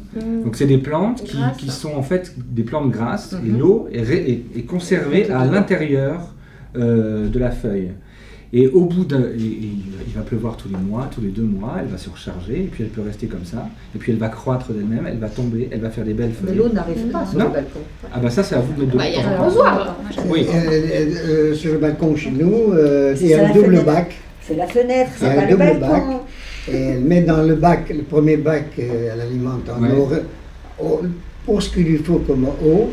Donc c'est des plantes qui sont en fait des plantes grasses et l'eau est conservée à l'intérieur de la feuille. Et au bout il va pleuvoir tous les mois, tous les 2 mois, elle va se recharger, et puis elle peut rester comme ça, et puis elle va croître d'elle-même, elle va tomber, elle va faire des belles feuilles. Mais l'eau n'arrive pas sur le balcon. Ah bah ça c'est à vous de mettre de l'eau. Il y a un arrosoir. Oui. Sur le balcon chez nous, il y a un double bac. C'est la fenêtre, Il y c'est a pas un le double balcon. bac. Et elle met dans le bac, le premier bac, elle alimente en eau pour ce qu'il lui faut comme eau.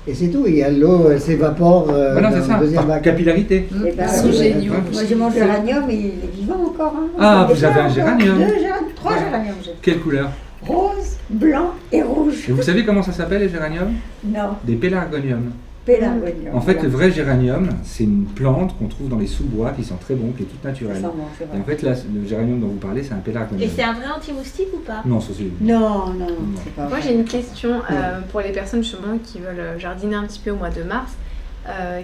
Et c'est tout, il y a l'eau, elle s'évapore Voilà, dans c'est ça, le deuxième par bac. capillarité. Ils sont géniaux. Moi j'ai mon géranium, il est vivant encore. Hein. Ah, vous avez un géranium? 3 géraniums. Quelle couleur? Rose, blanc et rouge. Et vous savez comment ça s'appelle les géraniums? Non. Des pélargoniums. Pélargonium. En fait, le vrai géranium, c'est une plante qu'on trouve dans les sous-bois qui sent très bon, qui est toute naturelle. Et en fait, là, le géranium dont vous parlez, c'est un pélargonium. Et c'est un vrai anti-moustique ou pas? Non, ça c'est... Non, c'est pas vrai. Moi j'ai une question pour les personnes justement qui veulent jardiner un petit peu au mois de mars,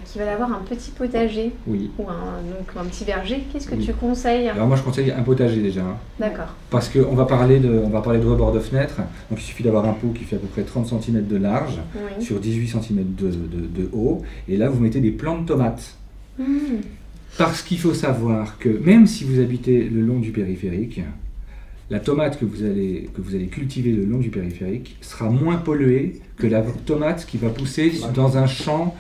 qui veulent avoir un petit potager ou un petit verger. Qu'est-ce que tu conseilles? Alors moi je conseille un potager déjà. D'accord. Parce qu'on va parler de rebord de fenêtre. Donc il suffit d'avoir un pot qui fait à peu près 30 cm de large sur 18 cm de haut. Et là vous mettez des plants de tomates. Parce qu'il faut savoir que même si vous habitez le long du périphérique, la tomate que vous allez cultiver le long du périphérique sera moins polluée que la tomate qui va pousser dans un champ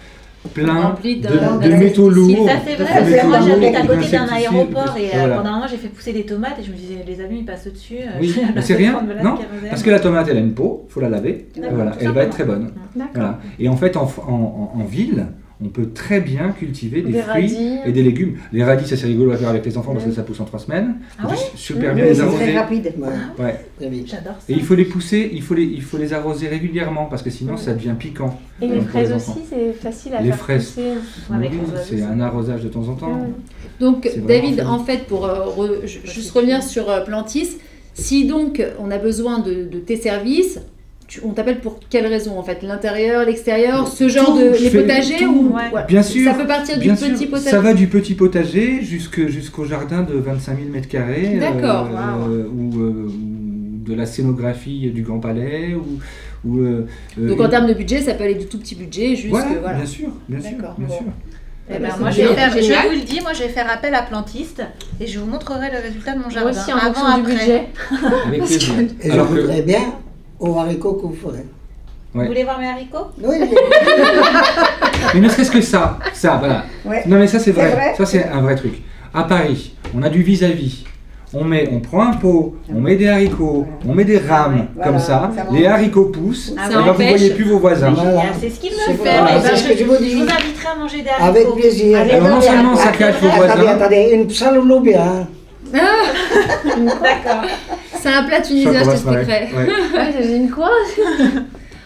plein de métaux lourds. Ça c'est vrai, parce que moi j'habite à côté d'un aéroport et pendant un moment j'ai fait pousser des tomates et je me disais les avions ils passent au-dessus. Oui, mais c'est rien, non, parce que la tomate elle a une peau, il faut la laver, voilà, elle va être très bonne. Voilà. Et en fait en ville, on peut très bien cultiver des fruits et des légumes. Les radis, ça c'est rigolo à faire avec les enfants parce que ça pousse en 3 semaines. Super bien les arroser. C'est très rapide. J'adore ça. Et il faut les pousser, il faut les arroser régulièrement parce que sinon ça devient piquant. Et les fraises aussi, c'est facile à faire pousser. C'est un arrosage de temps en temps. Donc David, en fait, pour juste revenir sur Plantis, si donc on a besoin de tes services, on t'appelle pour quelle raison en fait? L'intérieur, l'extérieur, ce genre les potagers ou Bien sûr. Ça peut partir du petit potager. Ça va du petit potager jusqu'au jardin de 25 000 m². D'accord. Ou de la scénographie du Grand Palais. Donc en termes de budget, ça peut aller du tout petit budget jusqu'à... Voilà. Bien sûr. Eh ben, moi, je vous le dis, moi je vais faire appel à plantiste et je vous montrerai le résultat de mon jardin. Moi aussi en fonction du budget. Avec plaisir. Et je voudrais bien aux haricots que vous ferez. Vous voulez voir mes haricots? Oui. Mais ne serait-ce que ça, voilà. Non mais ça c'est vrai. Ça c'est un vrai truc. À Paris, on a du vis-à-vis. On prend un pot, on met des haricots, on met des rames comme ça. Les haricots poussent. Et là vous voyez plus vos voisins. C'est ce qu'il me fait. C'est ce que je vous dis. Je vous inviterai à manger des haricots. Avec plaisir. Alors non seulement ça cache vos voisins. Attendez, une psalomo bien. D'accord. C'est un plat tunisien, je t'expliquerai. J'ai une quoi?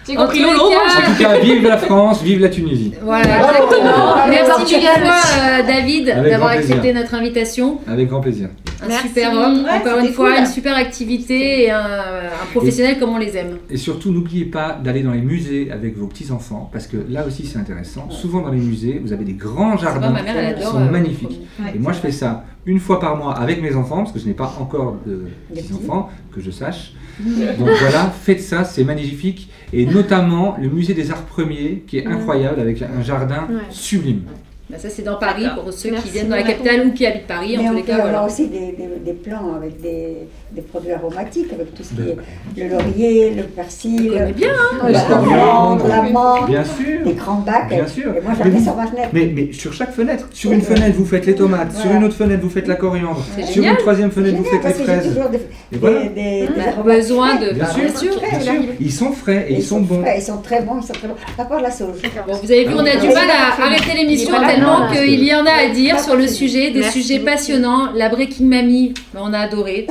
J'ai compris Lolo. En tout cas, vive la France, vive la Tunisie. Voilà, exactement. Merci mille fois, David, d'avoir accepté notre invitation. Avec grand plaisir. Un super homme, encore une fois, une super activité et un professionnel comme on les aime. Et surtout, n'oubliez pas d'aller dans les musées avec vos petits-enfants, parce que là aussi c'est intéressant. Souvent dans les musées, vous avez des grands jardins qui sont magnifiques. Et moi je fais ça une fois par mois avec mes enfants, parce que je n'ai pas encore de petits-enfants, que je sache. Donc voilà, faites ça, c'est magnifique. Et notamment le musée des Arts Premiers, qui est incroyable, avec un jardin sublime. Bah, ça, c'est dans Paris pour ceux Merci, qui viennent dans la capitale ou qui habitent Paris. Mais En tous on les peut cas, avoir voilà. aussi des plants avec des produits aromatiques, avec tout ce qui est le laurier, le persil, On connaît bien, hein. la menthe, Bien sûr. les cranberries. Bien sûr. Et moi, Mais j'en mets vous- sur ma fenêtre. Mais sur chaque fenêtre. Sur une fenêtre, vous faites les tomates. Sur une autre fenêtre, vous faites la coriandre. C'est Sur génial. une troisième fenêtre, vous faites les Parce que j'ai fraises. toujours Et voilà. des On a aromates besoin frais. de. Bien sûr. Bien sûr. Bien sûr. Ils sont frais et ils sont bons. frais, ils sont très bons, ils sont très bons. Par contre, la sauge. Bon, vous avez vu, on a du mal à arrêter l'émission tellement qu'il y en a à dire sur le sujet, des sujets passionnants. La Breaking Mamie, on a adoré.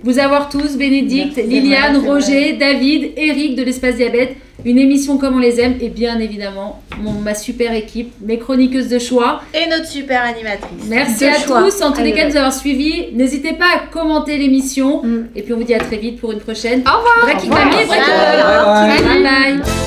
Vous avoir tous, Bénédicte, Liliane, Roger, David, Eric de l'Espace Diabète. Une émission comme on les aime et bien évidemment ma super équipe, mes chroniqueuses de choix. Et notre super animatrice. Merci à tous en tous les cas de nous avoir suivis. N'hésitez pas à commenter l'émission et puis on vous dit à très vite pour une prochaine. Au revoir. Breaking Mamie et Breaking Bye bye. Bye bye.